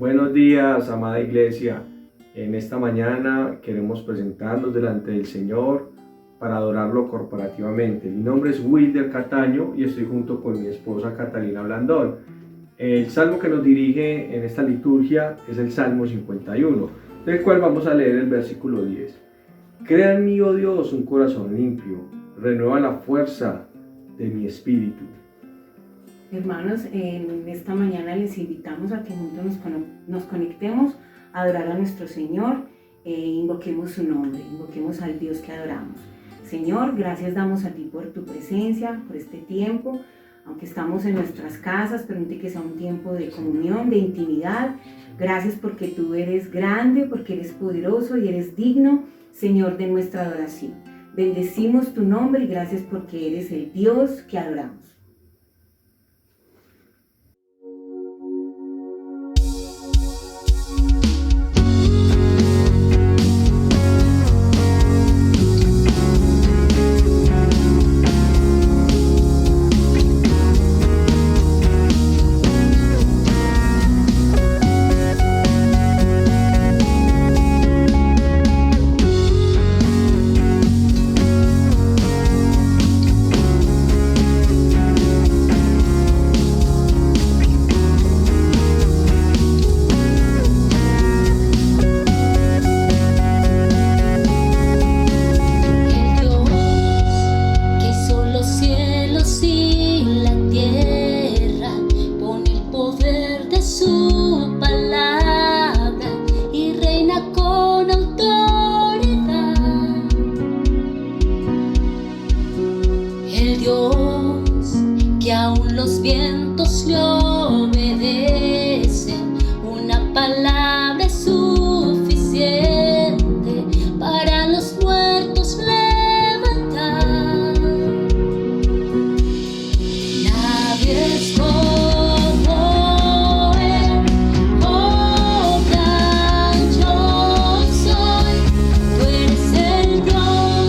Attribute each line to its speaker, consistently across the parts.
Speaker 1: Buenos días, amada iglesia. En esta mañana queremos presentarnos delante del Señor para adorarlo corporativamente. Mi nombre es Wilder Cataño y estoy junto con mi esposa Catalina Blandón. El salmo que nos dirige en esta liturgia es el Salmo 51, del cual vamos a leer el versículo 10. Crea en mí, oh Dios, un corazón limpio, renueva la fuerza de mi espíritu.
Speaker 2: Hermanos, en esta mañana les invitamos a que juntos nos conectemos a adorar a nuestro Señor e invoquemos su nombre, invoquemos al Dios que adoramos. Señor, gracias damos a ti por tu presencia, por este tiempo. Aunque estamos en nuestras casas, permite que sea un tiempo de comunión, de intimidad. Gracias porque tú eres grande, porque eres poderoso y eres digno, Señor, de nuestra adoración. Bendecimos tu nombre y gracias porque eres el Dios que adoramos.
Speaker 3: Los vientos le obedecen, una palabra es suficiente para los muertos levantar. Nadie es como Él, oh gran yo soy. Tú eres el Dios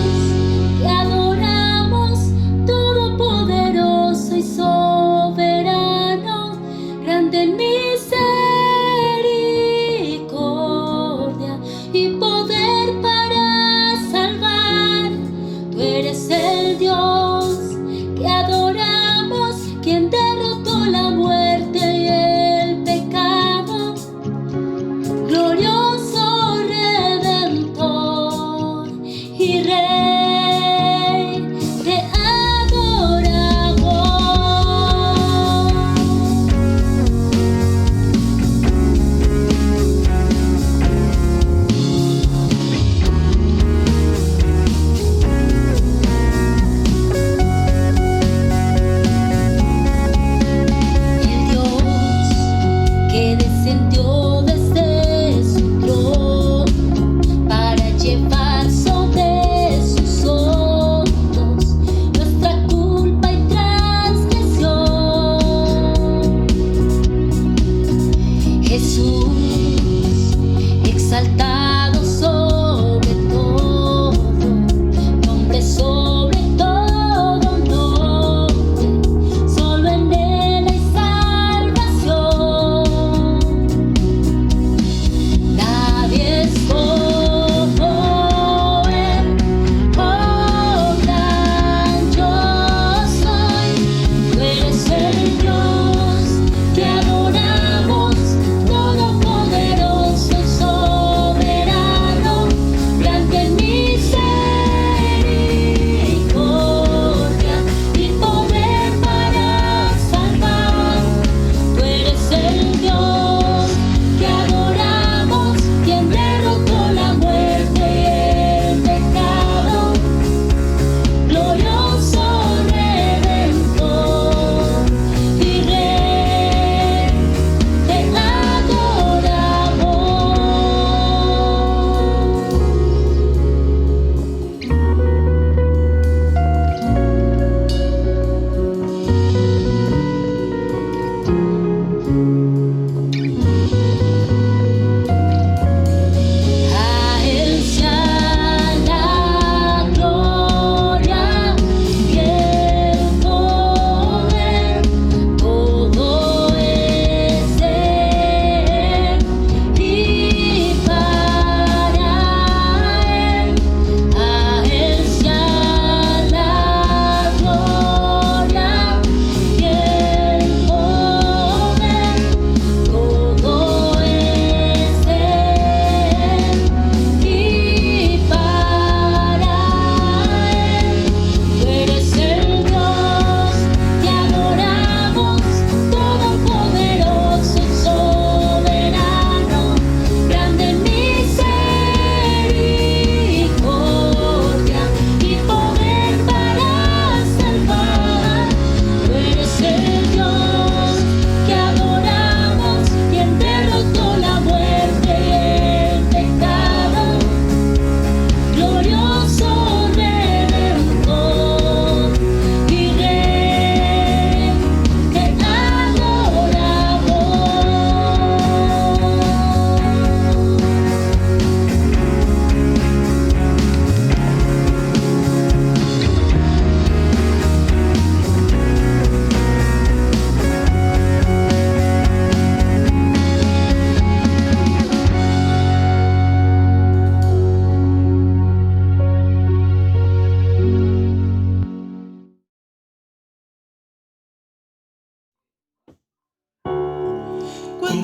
Speaker 3: que adoramos, todopoderoso y soberano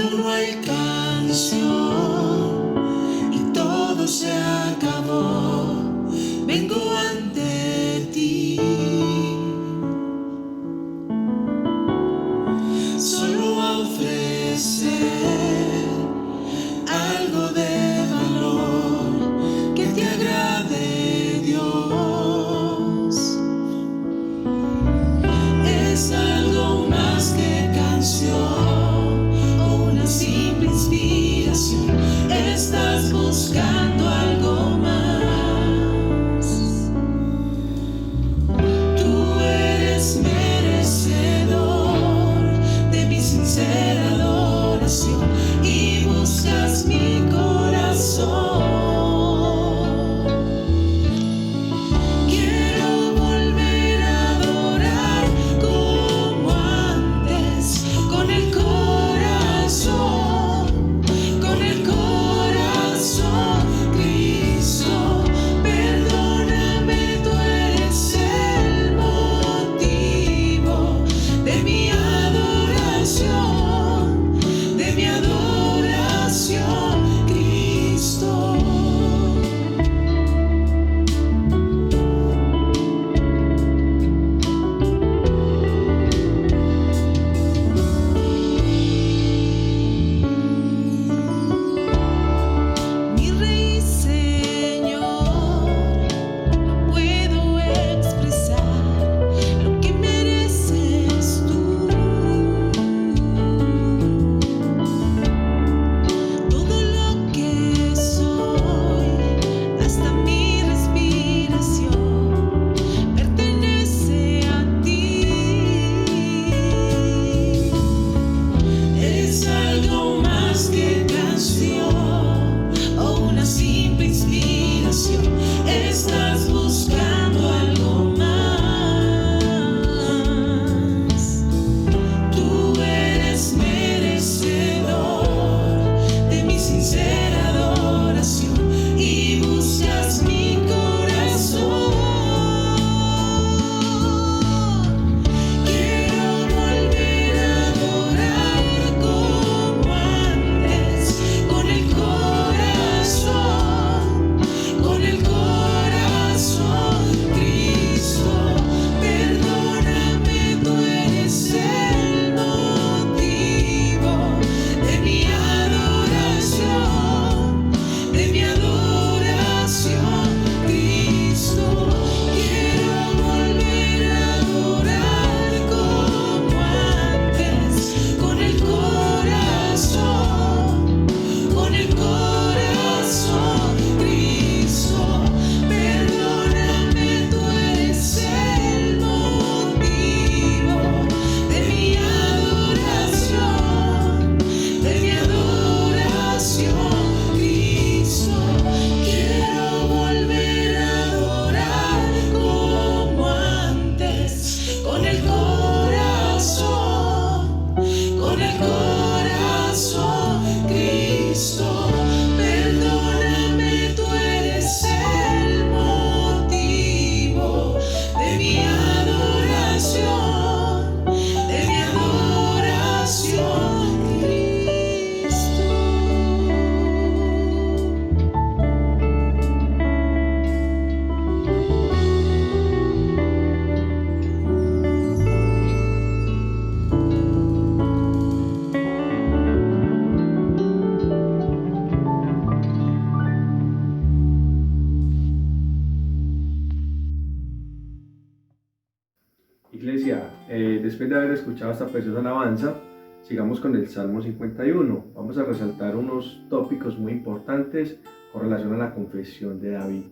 Speaker 4: cuando no hay canción y todo se acabó, vengo ante ti. Solo a ofrecer algo de valor que te agrade, Dios. Es algo más que canción o una simple inspiración. Estás buscando algo más. Tú eres merecedor de mi sincera adoración y buscas mi corazón. Quiero volver a adorar como antes, con el corazón, Cristo. Perdóname, tú eres el motivo de mi adoración, Cristo. Mi Rey y Señor, no puedo expresar lo que mereces tú. Todo lo que soy, hasta mi respiración, pertenece a ti. Es algo más que canción o una simple inspiración. Estás buscando algo más. Tú eres merecedor de mi sincera adoración y buscas mi corazón. Quiero volver a adorar como antes, con el corazón, Cristo. Perdóname, tú eres el motivo de mi adoración, Cristo. Quiero volver a adorar como antes, con el corazón, Cristo. Perdóname, tú eres el motivo de mi adoración, Cristo. Quiero volver a adorar como antes, con el corazón, Cristo. Perdóname, tú eres el motivo de mi adoración, Cristo.
Speaker 1: Iglesia, después de haber escuchado esta preciosa alabanza, sigamos con el Salmo 51. Vamos a resaltar unos tópicos muy importantes con relación a la confesión de David.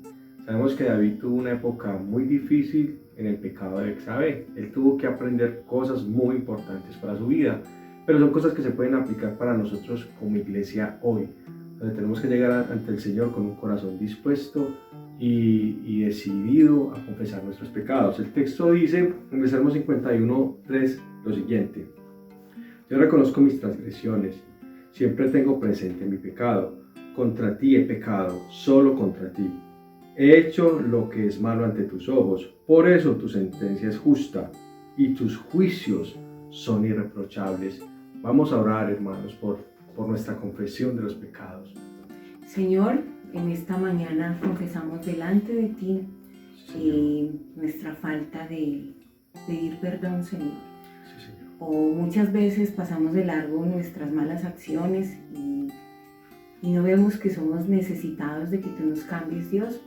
Speaker 1: Sabemos que David tuvo una época muy difícil en el pecado de Bexabé. Él tuvo que aprender cosas muy importantes para su vida, pero son cosas que se pueden aplicar para nosotros como iglesia hoy, donde tenemos que llegar ante el Señor con un corazón dispuesto y decidido a confesar nuestros pecados. El texto dice en el Salmo 51:3 lo siguiente: yo reconozco mis transgresiones, siempre tengo presente mi pecado. Contra ti he pecado, solo contra ti. He hecho lo que es malo ante tus ojos, por eso tu sentencia es justa y tus juicios son irreprochables. Vamos a orar, hermanos, por por nuestra confesión de los pecados.
Speaker 2: Señor, en esta mañana confesamos delante de ti nuestra falta de pedir perdón, Señor.
Speaker 1: Sí, Señor.
Speaker 2: O muchas veces pasamos de largo nuestras malas acciones y no vemos que somos necesitados de que tú nos cambies, Dios.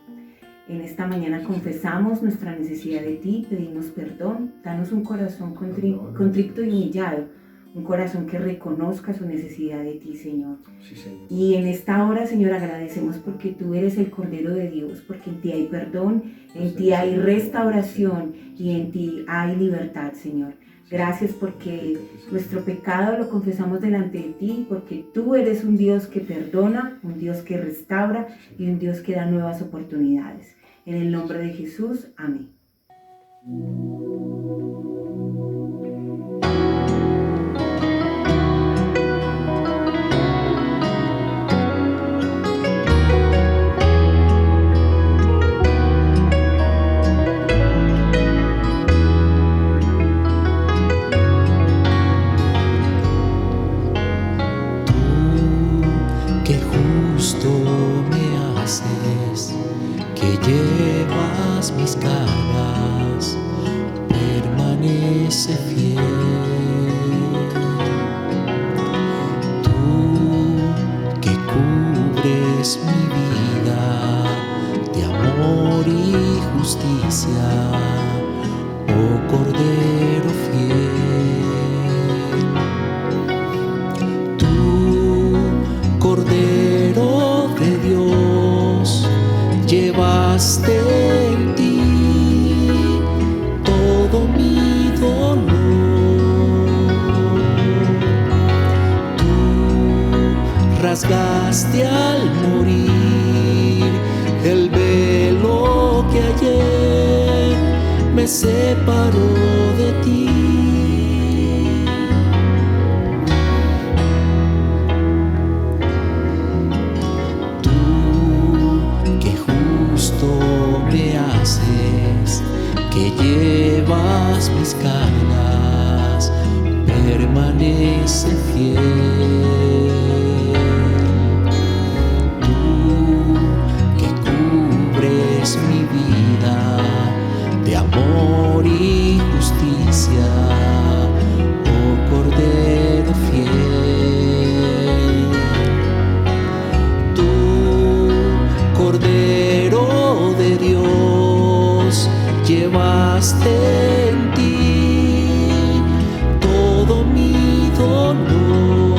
Speaker 2: En esta mañana confesamos nuestra necesidad de ti, pedimos perdón, danos un corazón contrito y humillado, un corazón que reconozca su necesidad de ti, Señor.
Speaker 1: Sí, Señor.
Speaker 2: Y en esta hora, Señor, agradecemos porque tú eres el Cordero de Dios, porque en ti hay perdón, en ti hay restauración y en ti hay libertad, Señor. Gracias porque nuestro pecado lo confesamos delante de ti, porque tú eres un Dios que perdona, un Dios que restaura y un Dios que da nuevas oportunidades. En el nombre de Jesús, amén.
Speaker 4: Que justo me haces, que llevas mis cargas, permanece fiel. Tú que cubres mi vida de amor y justicia, oh Cordero fiel. Cordero de Dios, llevaste en ti todo mi dolor. Tú rasgaste al morir el velo que ayer me separó de ti. Que llevas mis cargas, permanece fiel. Tú que cubres mi vida de amor y justicia, oh Cordero fiel. Tú, Cordero de Dios, llevaste en ti todo mi dolor.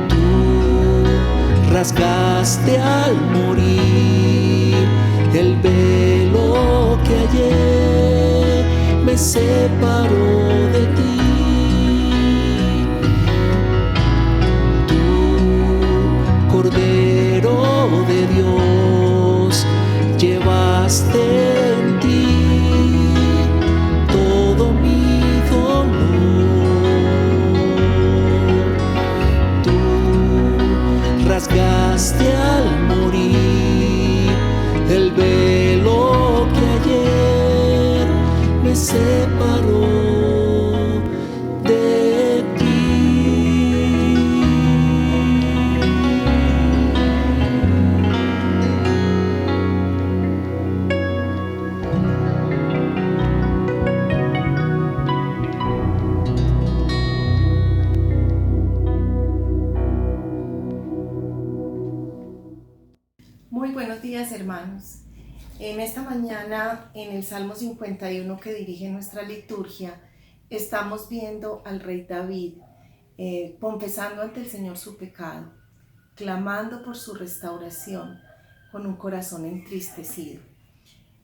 Speaker 4: Tú rasgaste al morir el velo que ayer me separó de ti. Tú, Cordero de Dios, llevaste en ti todo mi dolor. Tú rasgaste al morir el velo que ayer me separó de ti.
Speaker 5: Muy buenos días, hermanos. En esta mañana, en el Salmo 51 que dirige nuestra liturgia, estamos viendo al rey David confesando ante el Señor su pecado, clamando por su restauración con un corazón entristecido.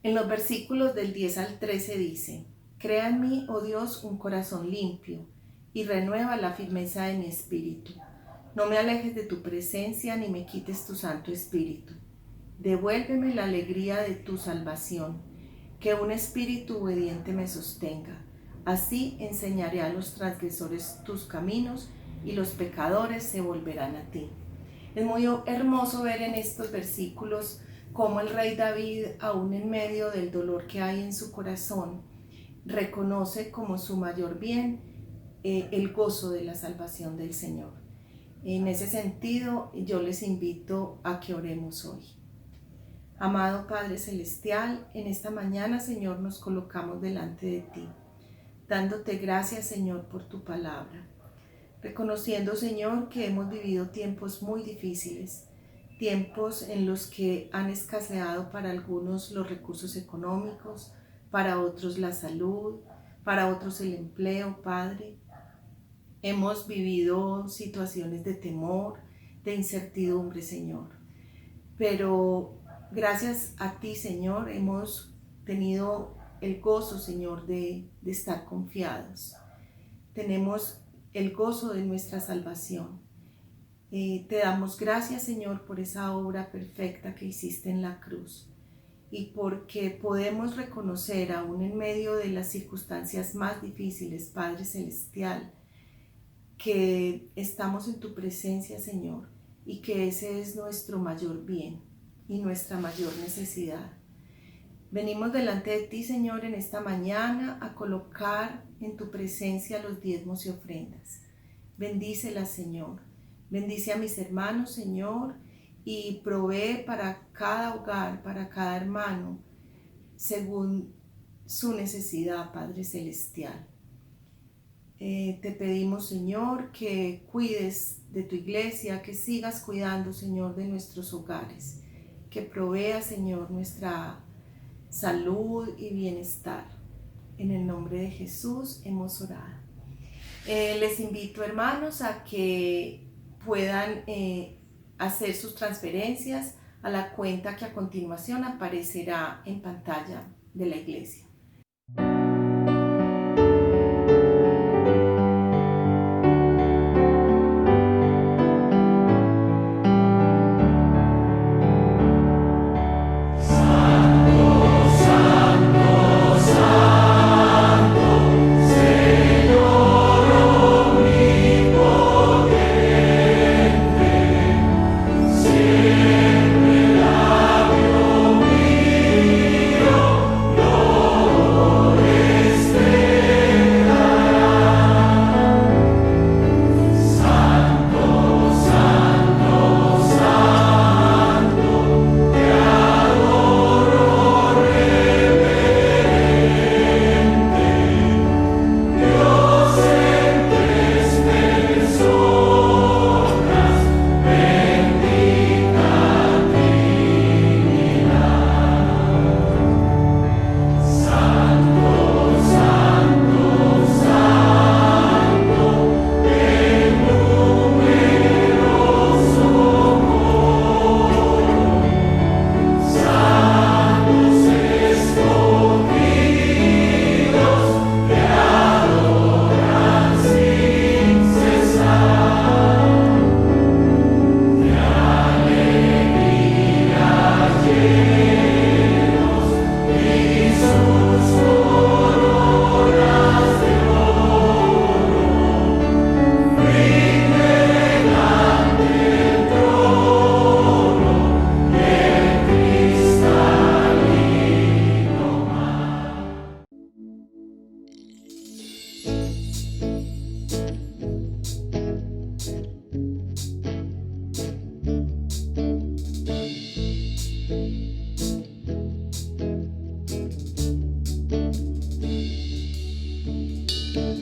Speaker 5: En los versículos del 10 al 13 dice: Crea en mí, oh Dios, un corazón limpio y renueva la firmeza de mi espíritu. No me alejes de tu presencia ni me quites tu Santo Espíritu. Devuélveme la alegría de tu salvación, que un espíritu obediente me sostenga. Así enseñaré a los transgresores tus caminos y los pecadores se volverán a ti. Es muy hermoso ver en estos versículos cómo el rey David, aún en medio del dolor que hay en su corazón, reconoce como su mayor bien el gozo de la salvación del Señor. En ese sentido, yo les invito a que oremos hoy. Amado Padre Celestial, en esta mañana, Señor, nos colocamos delante de ti, dándote gracias, Señor, por tu palabra, reconociendo, Señor, que hemos vivido tiempos muy difíciles, tiempos en los que han escaseado para algunos los recursos económicos, para otros la salud, para otros el empleo, Padre. Hemos vivido situaciones de temor, de incertidumbre, Señor. Pero gracias a ti, Señor, hemos tenido el gozo, Señor, de estar confiados. Tenemos el gozo de nuestra salvación. Te damos gracias, Señor, por esa obra perfecta que hiciste en la cruz y porque podemos reconocer, aún en medio de las circunstancias más difíciles, Padre Celestial, que estamos en tu presencia, Señor, y que ese es nuestro mayor bien y nuestra mayor necesidad. Venimos delante de ti, Señor, en esta mañana a colocar en tu presencia los diezmos y ofrendas. Bendícelas, Señor. Bendice a mis hermanos, Señor, y provee para cada hogar, para cada hermano, según su necesidad, Padre Celestial. Te pedimos, Señor, que cuides de tu iglesia, que sigas cuidando, Señor, de nuestros hogares, que provea, Señor, nuestra salud y bienestar. En el nombre de Jesús hemos orado. Les invito, hermanos, a que puedan hacer sus transferencias a la cuenta que a continuación aparecerá en pantalla de la iglesia.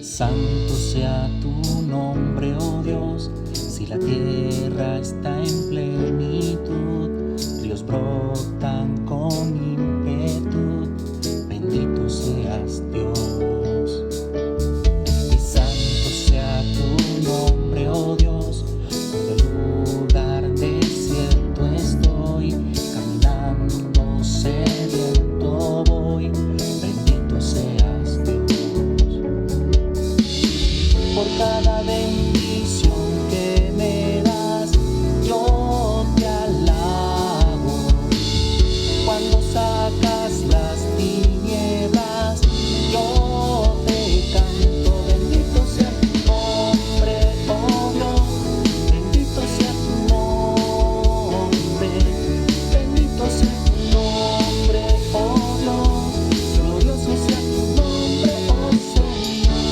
Speaker 4: Santo sea tu nombre, oh Dios, si la tierra está en plenitud, ríos brotan con ímpetu, bendito seas Dios. Y santo sea tu nombre, oh Dios, cuando el lugar desierto estoy, caminando sediento voy, bendito seas Dios. Por cada bendición que me das, yo te alabo. Cuando sacas las tinieblas, yo te canto. Bendito sea tu nombre, oh Dios, bendito sea tu nombre, bendito sea tu nombre, oh Dios, glorioso sea tu nombre, oh Señor.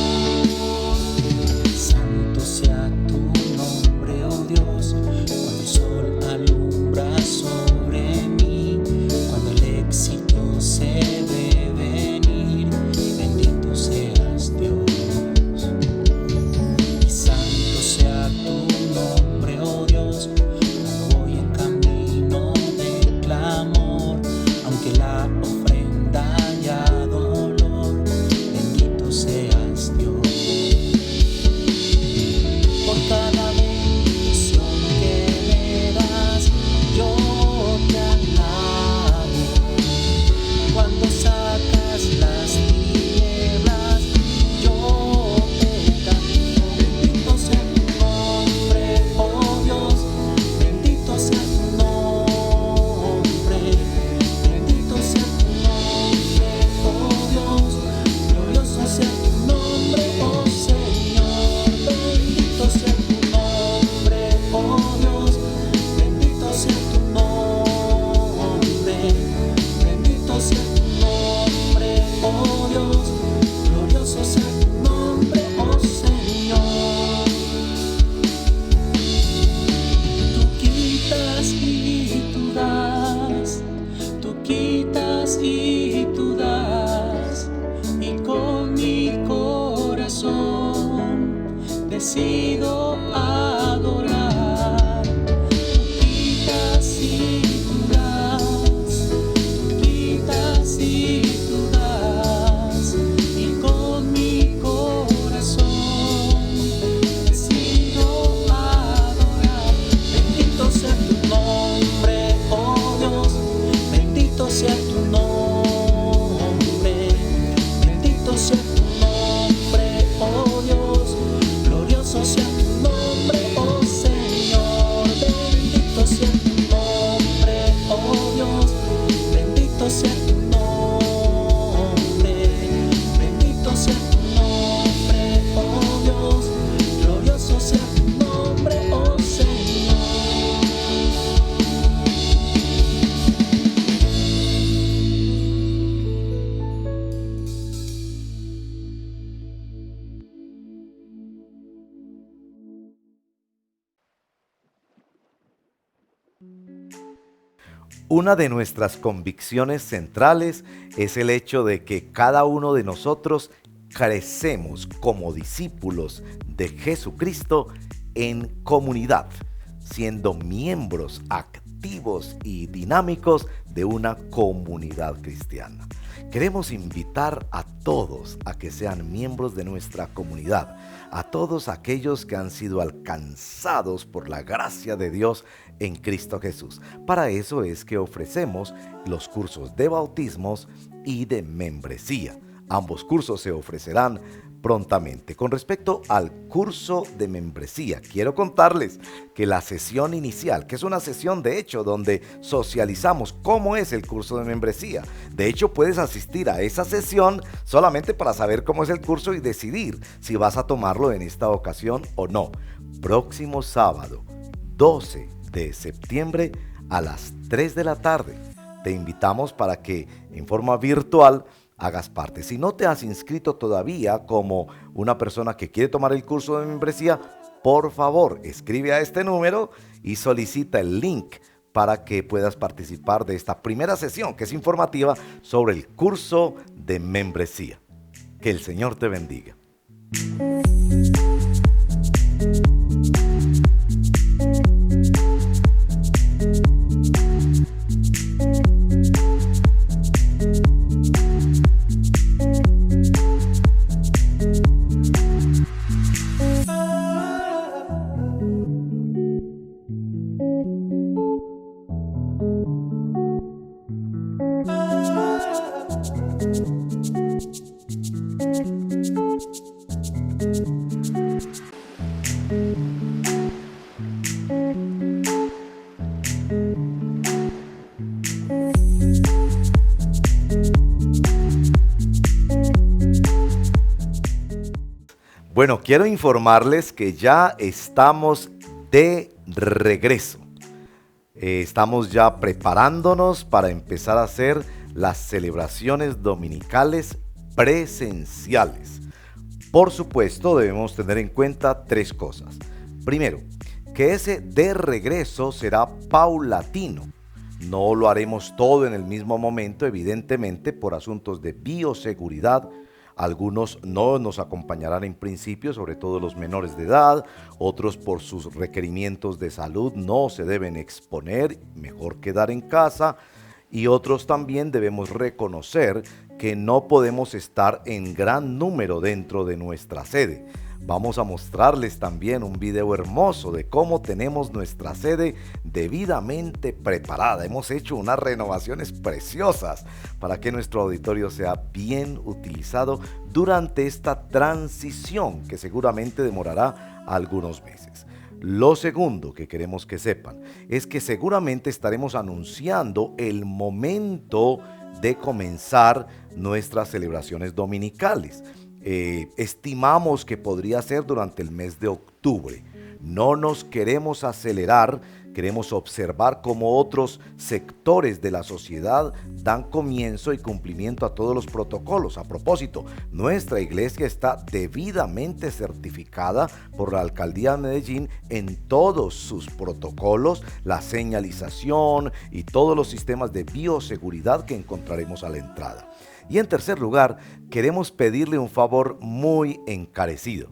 Speaker 4: Dios, glorioso sea tu nombre, oh Señor. Tú quitas y tú das, tú quitas y tú das, y con mi corazón decido adorar. Tú quitas y tú das, tú quitas y tú das, y con mi corazón decido adorar. Bendito sea tu nombre, oh Dios, bendito sea tu nombre, bendito sea tu nombre, oh Dios, glorioso sea tu nombre, oh Señor. Bendito sea tu nombre, oh Dios, bendito sea tu nombre, bendito sea tu nombre, oh Dios, glorioso sea tu nombre, oh Señor.
Speaker 6: Una de nuestras convicciones centrales es el hecho de que cada uno de nosotros crecemos como discípulos de Jesucristo en comunidad, siendo miembros activos y dinámicos de una comunidad cristiana. Queremos invitar a todos a que sean miembros de nuestra comunidad, a todos aquellos que han sido alcanzados por la gracia de Dios en Cristo Jesús. Para eso es que ofrecemos los cursos de bautismos y de membresía. Ambos cursos se ofrecerán prontamente. Con respecto al curso de membresía, quiero contarles que la sesión inicial, que es una sesión de hecho donde socializamos cómo es el curso de membresía. De hecho, puedes asistir a esa sesión solamente para saber cómo es el curso y decidir si vas a tomarlo en esta ocasión o no. Próximo sábado, 12 de septiembre a las 3 de la tarde. Te invitamos para que en forma virtual hagas parte. Si no te has inscrito todavía como una persona que quiere tomar el curso de membresía, por favor, escribe a este número y solicita el link para que puedas participar de esta primera sesión que es informativa sobre el curso de membresía. Que el Señor te bendiga. Bueno, quiero informarles que ya estamos de regreso. Estamos ya preparándonos para empezar a hacer las celebraciones dominicales presenciales. Por supuesto, debemos tener en cuenta tres cosas. Primero, que ese de regreso será paulatino. No lo haremos todo en el mismo momento, evidentemente, por asuntos de bioseguridad. Algunos no nos acompañarán en principio, sobre todo los menores de edad. Otros por sus requerimientos de salud no se deben exponer, mejor quedar en casa. Y otros también debemos reconocer que no podemos estar en gran número dentro de nuestra sede. Vamos a mostrarles también un video hermoso de cómo tenemos nuestra sede debidamente preparada. Hemos hecho unas renovaciones preciosas para que nuestro auditorio sea bien utilizado durante esta transición que seguramente demorará algunos meses. Lo segundo que queremos que sepan es que seguramente estaremos anunciando el momento de comenzar nuestras celebraciones dominicales. Estimamos que podría ser durante el mes de octubre. No nos queremos acelerar Queremos observar cómo otros sectores de la sociedad dan comienzo y cumplimiento a todos los protocolos. A propósito, nuestra iglesia está debidamente certificada por la Alcaldía de Medellín en todos sus protocolos, la señalización y todos los sistemas de bioseguridad que encontraremos a la entrada. Y en tercer lugar, queremos pedirle un favor muy encarecido,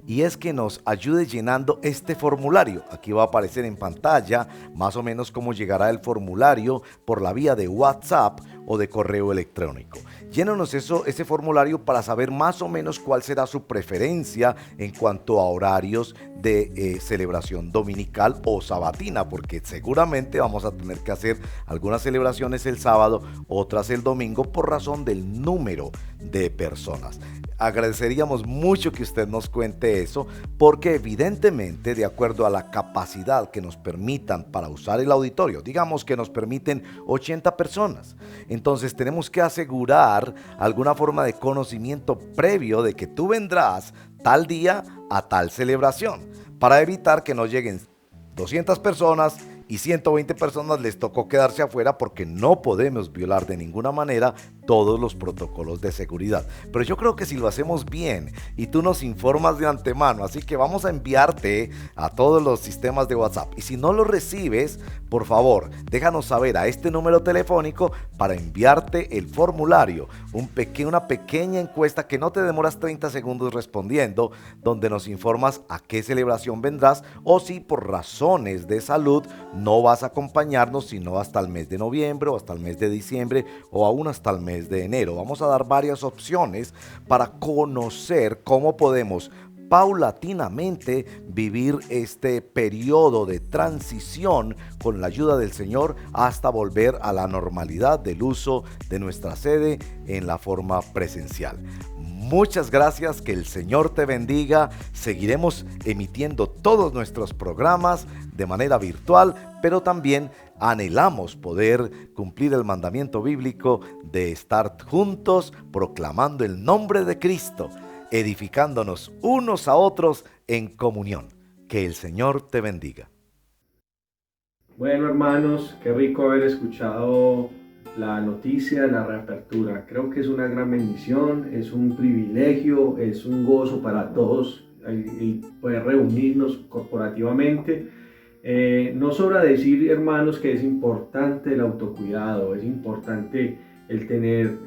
Speaker 6: y es que nos ayude llenando este formulario. Aquí va a aparecer en pantalla más o menos cómo llegará el formulario por la vía de WhatsApp o de correo electrónico. Llénanos ese formulario para saber más o menos cuál será su preferencia en cuanto a horarios de celebración dominical o sabatina, porque seguramente vamos a tener que hacer algunas celebraciones el sábado, otras el domingo, por razón del número de personas. Agradeceríamos mucho que usted nos cuente eso, porque evidentemente, de acuerdo a la capacidad que nos permitan para usar el auditorio, digamos que nos permiten 80 personas, entonces tenemos que asegurar alguna forma de conocimiento previo de que tú vendrás tal día a tal celebración, para evitar que no lleguen 200 personas y 120 personas les tocó quedarse afuera, porque no podemos violar de ninguna manera todos los protocolos de seguridad. Pero yo creo que si lo hacemos bien y tú nos informas de antemano, así que vamos a enviarte a todos los sistemas de WhatsApp, y si no lo recibes, por favor, déjanos saber a este número telefónico para enviarte el formulario, una pequeña encuesta que no te demoras 30 segundos respondiendo, donde nos informas a qué celebración vendrás, o si por razones de salud no vas a acompañarnos sino hasta el mes de noviembre, o hasta el mes de diciembre, o aún hasta el mes de enero. Vamos a dar varias opciones para conocer cómo podemos paulatinamente vivir este periodo de transición con la ayuda del Señor, hasta volver a la normalidad del uso de nuestra sede en la forma presencial. Muchas gracias, que el Señor te bendiga. Seguiremos emitiendo todos nuestros programas de manera virtual, pero también anhelamos poder cumplir el mandamiento bíblico de estar juntos proclamando el nombre de Cristo, edificándonos unos a otros en comunión. Que el Señor te bendiga.
Speaker 1: Bueno, hermanos, qué rico haber escuchado la noticia de la reapertura. Creo que es una gran bendición, es un privilegio, es un gozo para todos el poder reunirnos corporativamente. No sobra decir, hermanos, que es importante el autocuidado, es importante el tener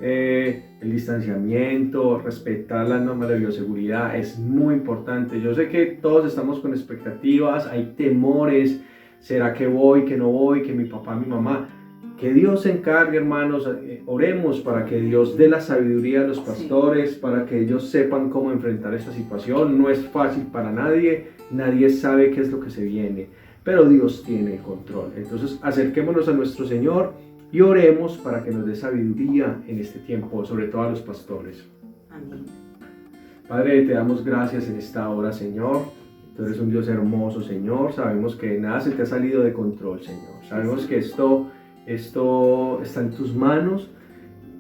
Speaker 1: el distanciamiento, respetar las normas de bioseguridad, es muy importante. Yo sé que todos estamos con expectativas, hay temores, ¿será que voy, que no voy, que mi papá, mi mamá? Que Dios se encargue, hermanos, oremos para que Dios dé la sabiduría a los pastores, para que ellos sepan cómo enfrentar esta situación. No es fácil para nadie, nadie sabe qué es lo que se viene, pero Dios tiene el control. Entonces acerquémonos a nuestro Señor y oremos para que nos dé sabiduría en este tiempo, sobre todo a los pastores.
Speaker 2: Amén.
Speaker 1: Padre, te damos gracias en esta hora, Señor. Tú eres un Dios hermoso, Señor. Sabemos que nada se te ha salido de control, Señor. Sabemos que esto está en tus manos,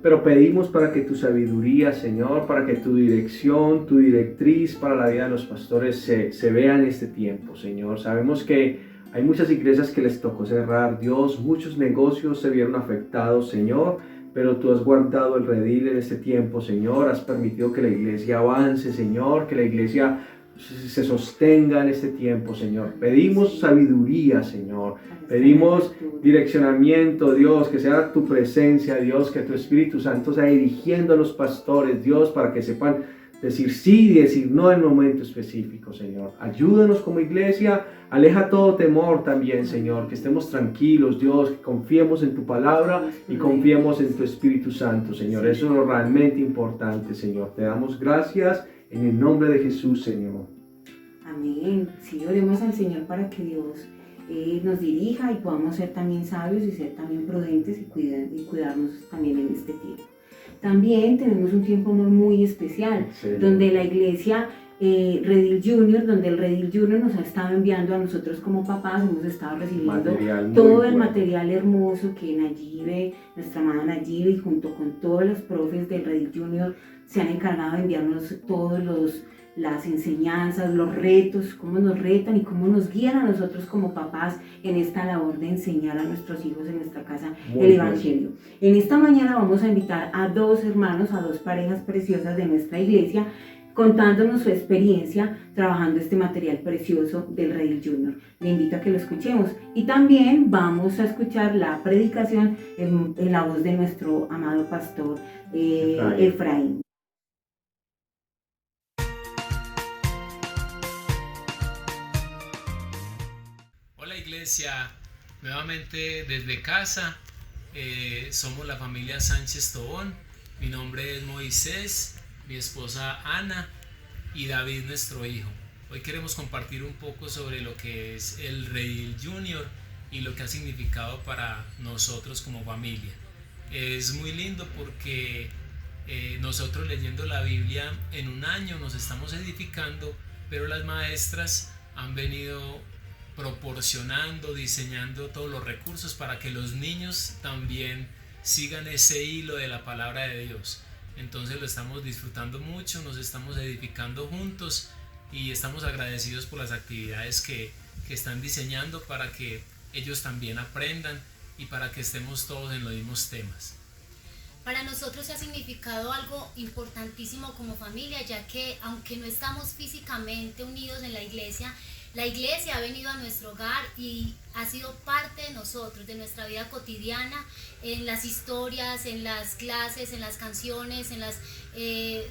Speaker 1: pero pedimos para que tu sabiduría, Señor, para que tu dirección, tu directriz para la vida de los pastores se vea en este tiempo, Señor. Sabemos que hay muchas iglesias que les tocó cerrar, Dios, muchos negocios se vieron afectados, Señor, pero tú has guardado el redil en este tiempo, Señor. Has permitido que la iglesia avance, Señor, que la iglesia se sostenga en este tiempo, Señor. Pedimos sabiduría, Señor. Pedimos direccionamiento, Dios, que sea tu presencia, Dios, que tu Espíritu Santo sea dirigiendo a los pastores, Dios, para que sepan decir sí y decir no en momento específico, Señor. Ayúdanos como iglesia, aleja todo temor también, Señor, que estemos tranquilos, Dios, que confiemos en tu palabra y confiemos en tu Espíritu Santo, Señor. Eso es lo realmente importante, Señor. Te damos gracias en el nombre de Jesús, Señor.
Speaker 2: Amén. Sí, oremos al Señor para que Dios nos dirija y podamos ser también sabios y ser también prudentes y cuidarnos también en este tiempo. También tenemos un tiempo muy especial, donde la iglesia Redil Junior, donde el Redil Junior nos ha estado enviando a nosotros como papás, hemos estado recibiendo todo el material hermoso que Nayibe, nuestra amada Nayibe, y junto con todos los profes del Redil Junior se han encargado de enviarnos todos las enseñanzas, los retos, cómo nos retan y cómo nos guían a nosotros como papás en esta labor de enseñar a nuestros hijos en nuestra casa el Evangelio. En esta mañana vamos a invitar a dos hermanos, a dos parejas preciosas de nuestra iglesia, contándonos su experiencia trabajando este material precioso del Redil Junior. Le invito a que lo escuchemos y también vamos a escuchar la predicación en la voz de nuestro amado pastor Efraín.
Speaker 7: Hola iglesia, nuevamente desde casa, somos la familia Sánchez Tobón, mi nombre es Moisés, mi esposa Ana y David nuestro hijo. Hoy queremos compartir un poco sobre lo que es el Redil Junior y lo que ha significado para nosotros como familia. Es muy lindo porque nosotros leyendo la Biblia en un año nos estamos edificando, pero las maestras han venido proporcionando, diseñando todos los recursos para que los niños también sigan ese hilo de la palabra de Dios. Entonces lo estamos disfrutando mucho, nos estamos edificando juntos y estamos agradecidos por las actividades que están diseñando para que ellos también aprendan y para que estemos todos en los mismos temas.
Speaker 3: Para nosotros ha significado algo importantísimo como familia, ya que aunque no estamos físicamente unidos en la iglesia ha venido a nuestro hogar y ha sido parte de nosotros, de nuestra vida cotidiana, en las historias, en las clases, en las canciones, en los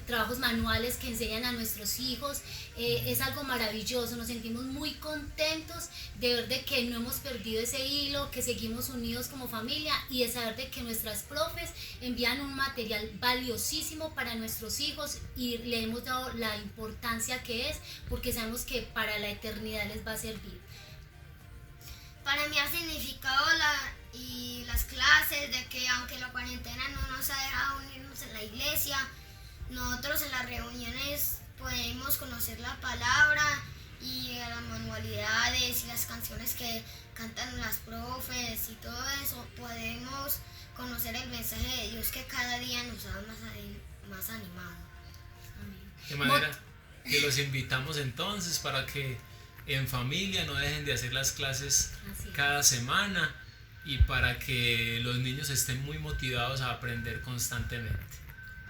Speaker 3: trabajos manuales que enseñan a nuestros hijos. Es algo maravilloso, nos sentimos muy contentos de ver de que no hemos perdido ese hilo, que seguimos unidos como familia y de saber de que nuestras profes envían un material valiosísimo para nuestros hijos y le hemos dado la importancia que es, porque sabemos que para la eternidad les va a servir.
Speaker 8: Para mí ha significado las clases, de que aunque la cuarentena no nos ha dejado unirnos en la iglesia, nosotros en las reuniones podemos conocer la palabra y las manualidades y las canciones que cantan las profes y todo eso, podemos conocer el mensaje de Dios que cada día nos da más animado. Amén.
Speaker 7: De manera que los invitamos entonces para que en familia no dejen de hacer las clases cada semana y para que los niños estén muy motivados a aprender constantemente.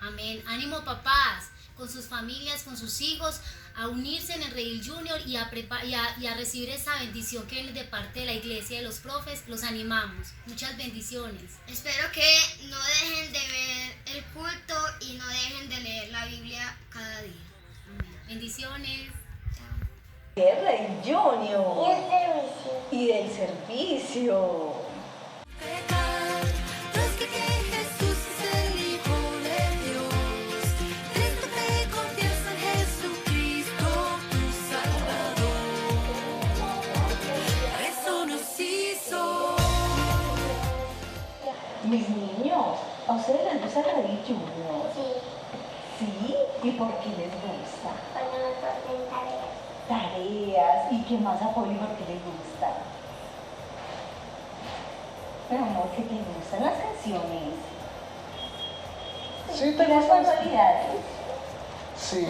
Speaker 3: Amén. Ánimo papás, con sus familias, con sus hijos, a unirse en el Redil Junior y a recibir esa bendición que viene de parte de la iglesia y de los profes. Los animamos. Muchas bendiciones.
Speaker 8: Espero que no dejen de ver el culto y no dejen de leer la Biblia cada día.
Speaker 3: Amén. Bendiciones.
Speaker 9: El Redil Junior y del servicio. Mis niños, ¿a ustedes les gusta el Redil Junior? ¿Sí? ¿Y por qué les gusta?
Speaker 8: Cuando nos hacen
Speaker 9: Tareas. ¿Y qué más, Apolo? ¿Y por qué les gusta? Mi amor, ¿qué te gustan las canciones?
Speaker 10: Sí,
Speaker 9: ¿Y las manualidades?
Speaker 10: Sí.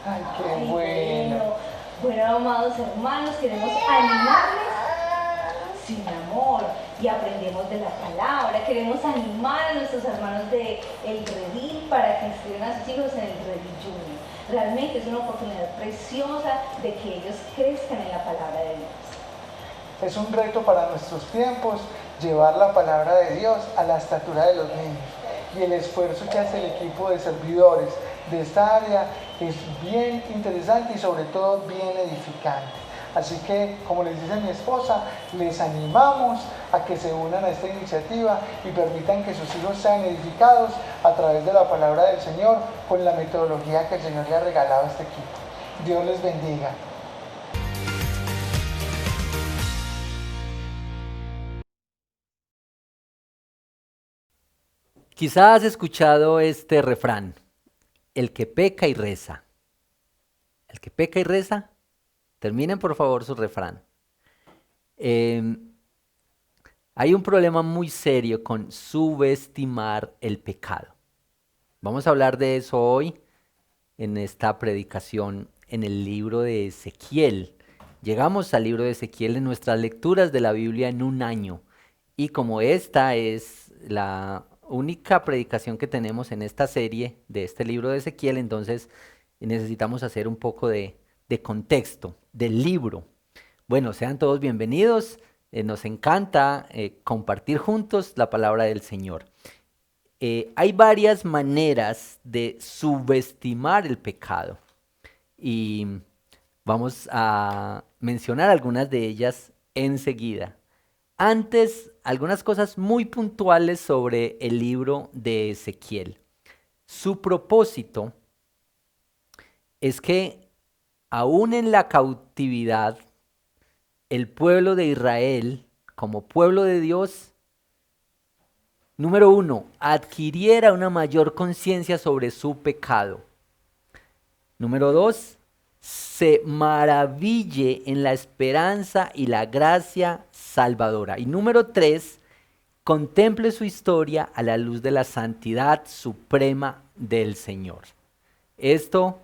Speaker 10: Ay, qué bueno.
Speaker 9: Bueno, amados hermanos, queremos animarles, sí, mi amor, y aprendemos de la palabra. Queremos animar a nuestros hermanos de El Redil para que inscriban a sus hijos en el Redil Junior. Realmente es una oportunidad preciosa de que ellos crezcan en la palabra de Dios.
Speaker 10: Es un reto para nuestros tiempos llevar la palabra de Dios a la estatura de los niños. Y el esfuerzo que hace el equipo de servidores de esta área es bien interesante y sobre todo bien edificante. Así que, como les dice mi esposa, les animamos a que se unan a esta iniciativa y permitan que sus hijos sean edificados a través de la palabra del Señor con la metodología que el Señor le ha regalado a este equipo. Dios les bendiga.
Speaker 11: Quizás has escuchado este refrán: el que peca y reza. El que peca y reza, terminen por favor su refrán. Hay un problema muy serio con subestimar el pecado. Vamos a hablar de eso hoy en esta predicación en el libro de Ezequiel. Llegamos al libro de Ezequiel en nuestras lecturas de la Biblia en un año. Y como esta es la única predicación que tenemos en esta serie de este libro de Ezequiel, entonces necesitamos hacer un poco de contexto del libro. Bueno, sean todos bienvenidos. Nos encanta compartir juntos la palabra del Señor. Hay varias maneras de subestimar el pecado y vamos a mencionar algunas de ellas enseguida. Antes, algunas cosas muy puntuales sobre el libro de Ezequiel. Su propósito es que aún en la cautividad, el pueblo de Israel, como pueblo de Dios, número 1, adquiriera una mayor conciencia sobre su pecado. Número 2, se maraville en la esperanza y la gracia salvadora. Y número 3, contemple su historia a la luz de la santidad suprema del Señor. Estos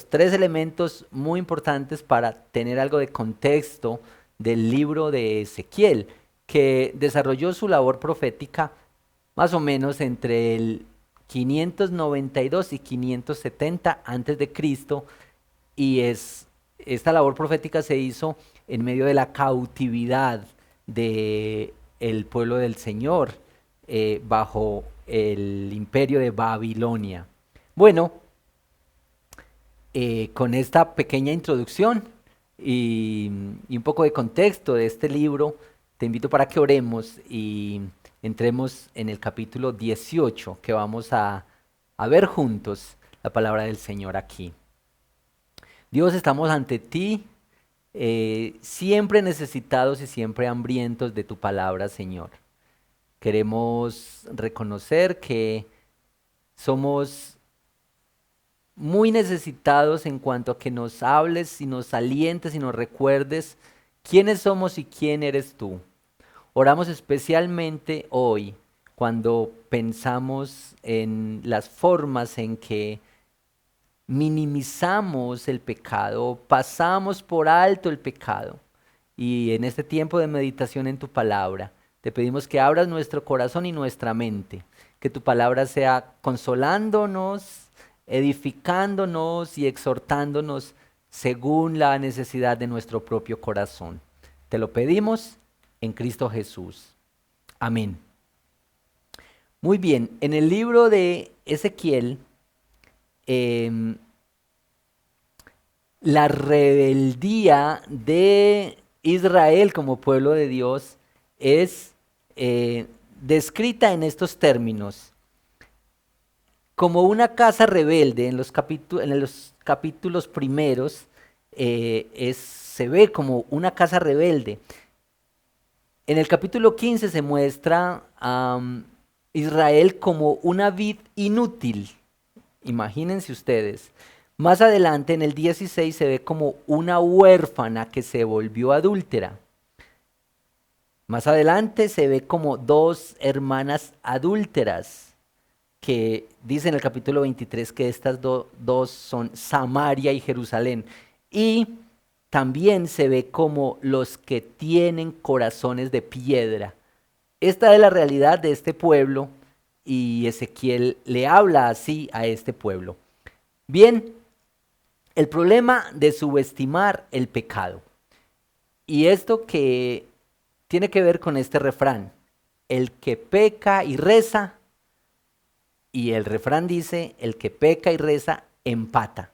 Speaker 11: 3 elementos muy importantes para tener algo de contexto del libro de Ezequiel, que desarrolló su labor profética más o menos entre el 592 y 570 a.C., y esta labor profética se hizo en medio de la cautividad del pueblo del Señor bajo el imperio de Babilonia. Bueno, con esta pequeña introducción y un poco de contexto de este libro, te invito para que oremos y entremos en el capítulo 18, que vamos a ver juntos la palabra del Señor aquí. Dios, estamos ante ti, siempre necesitados y siempre hambrientos de tu palabra, Señor. Queremos reconocer que somos muy necesitados en cuanto a que nos hables y nos alientes y nos recuerdes quiénes somos y quién eres tú. Oramos especialmente hoy cuando pensamos en las formas en que minimizamos el pecado, pasamos por alto el pecado. Y en este tiempo de meditación en tu palabra, te pedimos que abras nuestro corazón y nuestra mente, que tu palabra sea consolándonos, edificándonos y exhortándonos según la necesidad de nuestro propio corazón. Te lo pedimos en Cristo Jesús. Amén. Muy bien, en el libro de Ezequiel, la rebeldía de Israel como pueblo de Dios es descrita en estos términos. Como una casa rebelde, en los capítulos primeros, se ve como una casa rebelde. En el capítulo 15 se muestra a Israel como una vid inútil. Imagínense ustedes. Más adelante, en el 16, se ve como una huérfana que se volvió adúltera. Más adelante se ve como 2 hermanas adúlteras, que dice en el capítulo 23 que estas dos son Samaria y Jerusalén. Y también se ve como los que tienen corazones de piedra. Esta es la realidad de este pueblo y Ezequiel le habla así a este pueblo. Bien, el problema de subestimar el pecado. Y esto que tiene que ver con este refrán: el que peca y reza, y el refrán dice, el que peca y reza empata.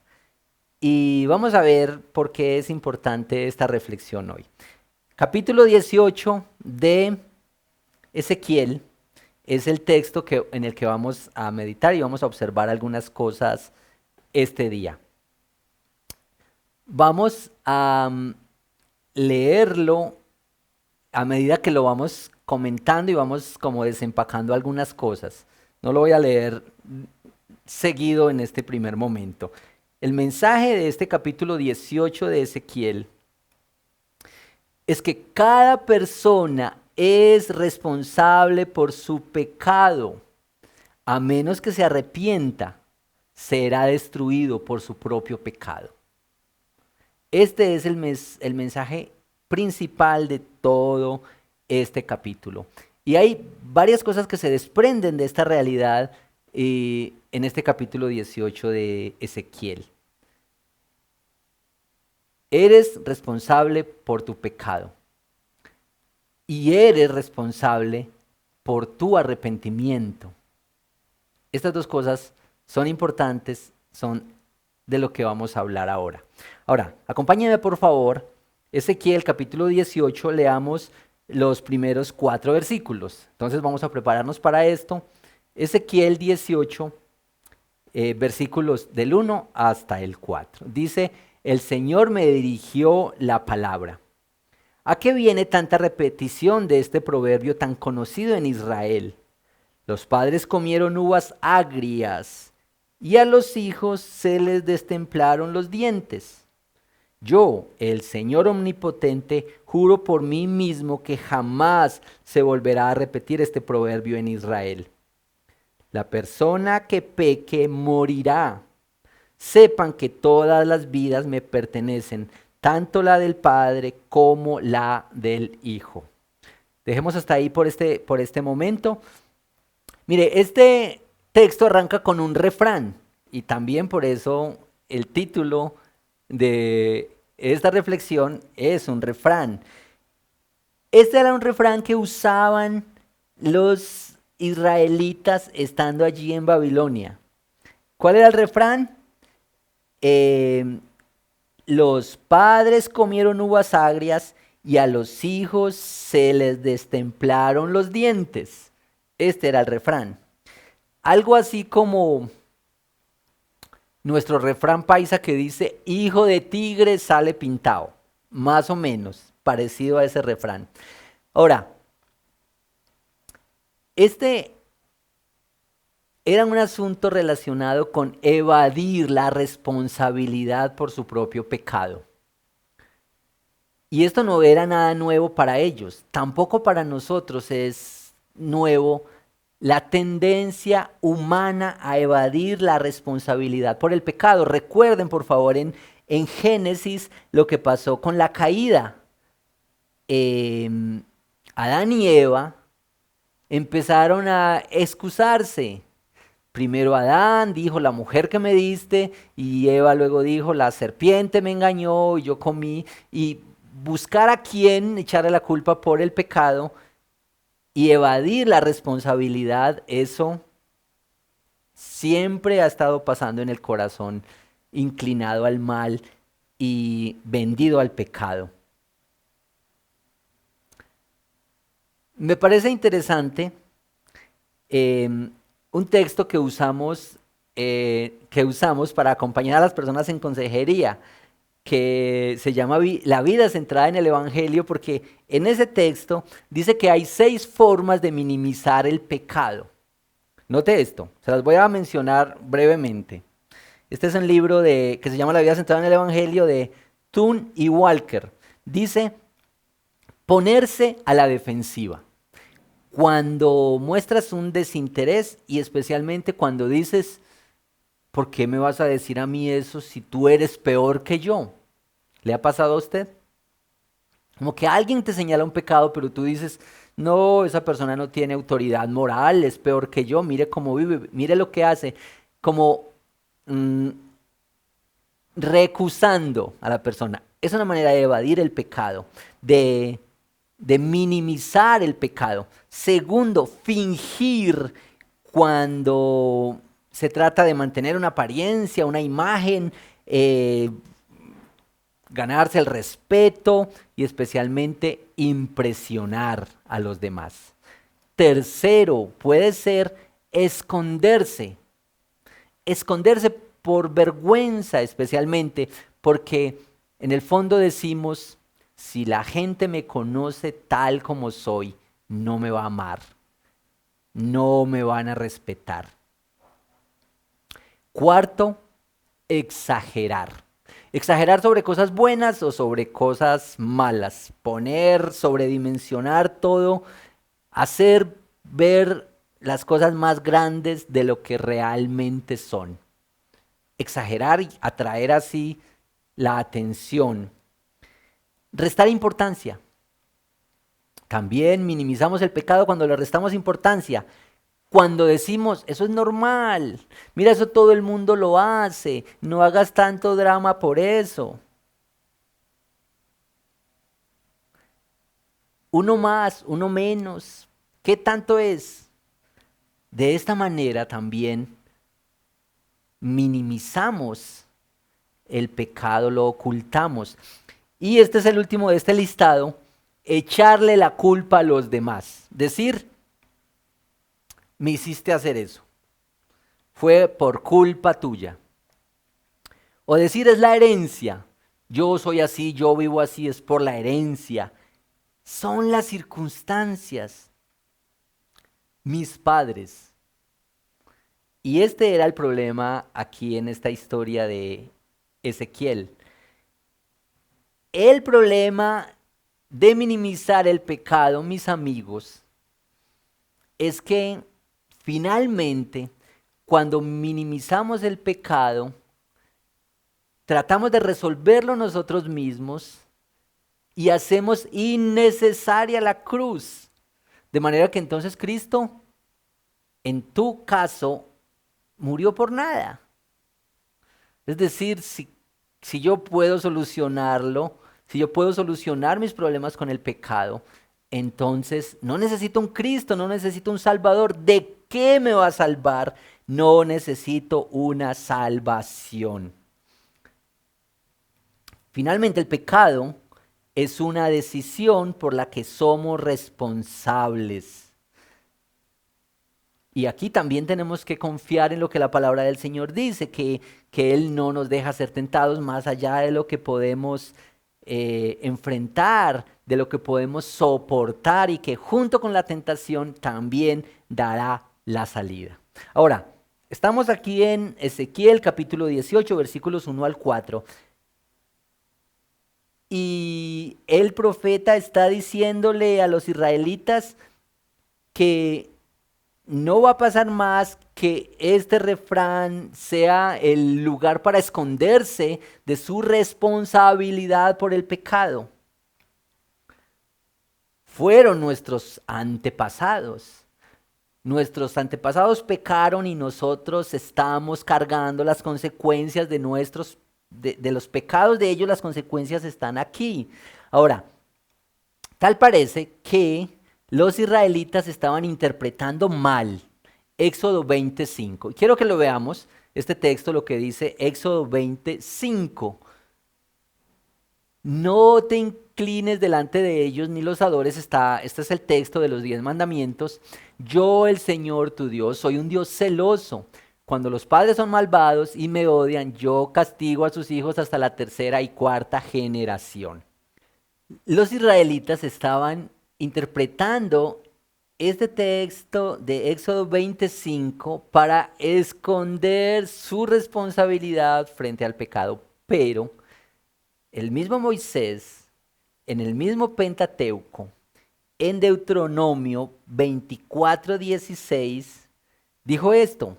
Speaker 11: Y vamos a ver por qué es importante esta reflexión hoy. Capítulo 18 de Ezequiel es el texto en el que vamos a meditar y vamos a observar algunas cosas este día. Vamos a leerlo a medida que lo vamos comentando y vamos como desempacando algunas cosas. No lo voy a leer seguido en este primer momento. El mensaje de este capítulo 18 de Ezequiel es que cada persona es responsable por su pecado. A menos que se arrepienta, será destruido por su propio pecado. Este es el mensaje principal de todo este capítulo. Y hay varias cosas que se desprenden de esta realidad en este capítulo 18 de Ezequiel. Eres responsable por tu pecado y eres responsable por tu arrepentimiento. Estas dos cosas son importantes, son de lo que vamos a hablar ahora. Ahora, acompáñenme por favor, Ezequiel capítulo 18, leamos los primeros 4 versículos. Entonces vamos a prepararnos para esto. Ezequiel 18, versículos del 1 hasta el 4. Dice: el Señor me dirigió la palabra. ¿A qué viene tanta repetición de este proverbio tan conocido en Israel? Los padres comieron uvas agrias y a los hijos se les destemplaron los dientes. Yo, el Señor Omnipotente, juro por mí mismo que jamás se volverá a repetir este proverbio en Israel. La persona que peque morirá. Sepan que todas las vidas me pertenecen, tanto la del Padre como la del Hijo. Dejemos hasta ahí por este momento. Mire, este texto arranca con un refrán y también por eso el título de esta reflexión es un refrán. Este era un refrán que usaban los israelitas estando allí en Babilonia. ¿Cuál era el refrán? Los padres comieron uvas agrias y a los hijos se les destemplaron los dientes. Este era el refrán. Algo así como nuestro refrán paisa que dice: hijo de tigre sale pintado. Más o menos parecido a ese refrán. Ahora, este era un asunto relacionado con evadir la responsabilidad por su propio pecado. Y esto no era nada nuevo para ellos, tampoco para nosotros es nuevo la tendencia humana a evadir la responsabilidad por el pecado. Recuerden, por favor, en Génesis lo que pasó con la caída. Adán y Eva empezaron a excusarse. Primero Adán dijo: la mujer que me diste, y Eva luego dijo: la serpiente me engañó y yo comí, y buscar a quién echarle la culpa por el pecado y evadir la responsabilidad, eso siempre ha estado pasando en el corazón inclinado al mal y vendido al pecado. Me parece interesante un texto que usamos para acompañar a las personas en consejería, que se llama La vida centrada en el Evangelio, porque en ese texto dice que hay 6 formas de minimizar el pecado. Note esto, se las voy a mencionar brevemente. Este es un libro que se llama La vida centrada en el Evangelio, de Thun y Walker. Dice: ponerse a la defensiva. Cuando muestras un desinterés y especialmente cuando dices: ¿por qué me vas a decir a mí eso si tú eres peor que yo? ¿Le ha pasado a usted? Como que alguien te señala un pecado, pero tú dices: no, esa persona no tiene autoridad moral, es peor que yo, mire cómo vive, mire lo que hace. Como recusando a la persona. Es una manera de evadir el pecado, de minimizar el pecado. Segundo, fingir cuando se trata de mantener una apariencia, una imagen, ganarse el respeto y especialmente impresionar a los demás. Tercero, puede ser esconderse. Esconderse por vergüenza especialmente, porque en el fondo decimos: si la gente me conoce tal como soy, no me va a amar, no me van a respetar. Cuarto, exagerar. Exagerar sobre cosas buenas o sobre cosas malas. Poner, sobredimensionar todo. Hacer ver las cosas más grandes de lo que realmente son. Exagerar y atraer así la atención. Restar importancia. También minimizamos el pecado cuando le restamos importancia. Cuando decimos, eso es normal, mira, eso todo el mundo lo hace, no hagas tanto drama por eso. Uno más, uno menos, ¿qué tanto es? De esta manera también minimizamos el pecado, lo ocultamos. Y este es el último de este listado, echarle la culpa a los demás. Decir, me hiciste hacer eso, fue por culpa tuya. O decir, es la herencia, yo soy así, yo vivo así, es por la herencia. Son las circunstancias. Mis padres. Y este era el problema aquí en esta historia de Ezequiel. El problema de minimizar el pecado, mis amigos, es que finalmente, cuando minimizamos el pecado, tratamos de resolverlo nosotros mismos y hacemos innecesaria la cruz. De manera que entonces Cristo, en tu caso, murió por nada. Es decir, si yo puedo solucionarlo, si yo puedo solucionar mis problemas con el pecado, entonces no necesito un Cristo, no necesito un Salvador. ¿De qué me va a salvar? No necesito una salvación. Finalmente, el pecado es una decisión por la que somos responsables. Y aquí también tenemos que confiar en lo que la palabra del Señor dice, que Él no nos deja ser tentados más allá de lo que podemos enfrentar, de lo que podemos soportar, y que junto con la tentación también dará la salida. Ahora, estamos aquí en Ezequiel capítulo 18, versículos 1 al 4. Y el profeta está diciéndole a los israelitas que no va a pasar más que este refrán sea el lugar para esconderse de su responsabilidad por el pecado. Fueron nuestros antepasados. Nuestros antepasados pecaron y nosotros estamos cargando las consecuencias de los pecados de ellos. Las consecuencias están aquí. Ahora, tal parece que los israelitas estaban interpretando mal Éxodo 25. Y quiero que lo veamos, este texto, lo que dice Éxodo 25. No te inclines delante de ellos ni los adores. Este es el texto de los 10 mandamientos. Yo, el Señor tu Dios, soy un Dios celoso. Cuando los padres son malvados y me odian, yo castigo a sus hijos hasta la 3ª y 4ª generación. Los israelitas estaban interpretando este texto de Éxodo 25 para esconder su responsabilidad frente al pecado. Pero el mismo Moisés, en el mismo Pentateuco, en Deuteronomio 24:16, dijo esto.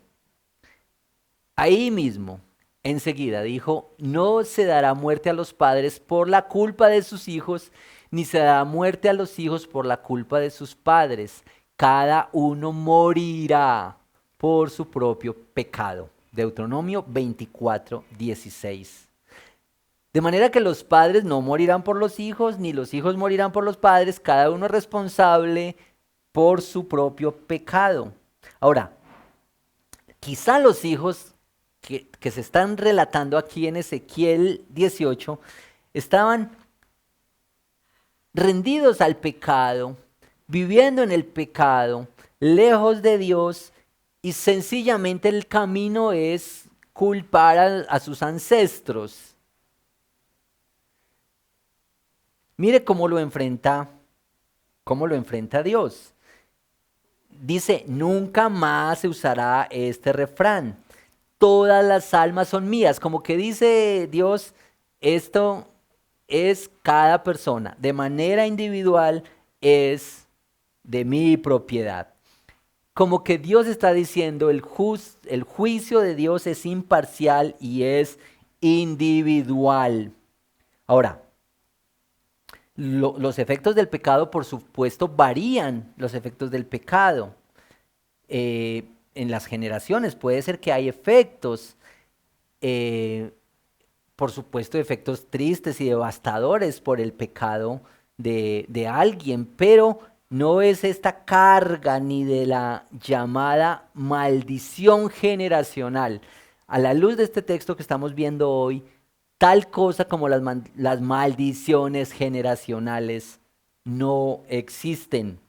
Speaker 11: Ahí mismo, enseguida dijo, no se dará muerte a los padres por la culpa de sus hijos, ni se dará muerte a los hijos por la culpa de sus padres. Cada uno morirá por su propio pecado. Deuteronomio 24:16. De manera que los padres no morirán por los hijos, ni los hijos morirán por los padres. Cada uno es responsable por su propio pecado. Ahora, quizá los hijos que se están relatando aquí en Ezequiel 18 estaban rendidos al pecado, viviendo en el pecado, lejos de Dios, y sencillamente el camino es culpar a sus ancestros. Mire cómo lo enfrenta Dios. Dice, nunca más se usará este refrán. todas las almas son mías. Como que dice Dios, esto es cada persona, de manera individual es de mi propiedad. Como que Dios está diciendo, el juicio de Dios es imparcial y es individual. Ahora, los efectos del pecado, por supuesto, varían los efectos del pecado. En las generaciones puede ser que hay efectos, por supuesto, efectos tristes y devastadores por el pecado de alguien, pero no es esta carga ni de la llamada maldición generacional. A la luz de este texto que estamos viendo hoy, tal cosa como las maldiciones generacionales no existen.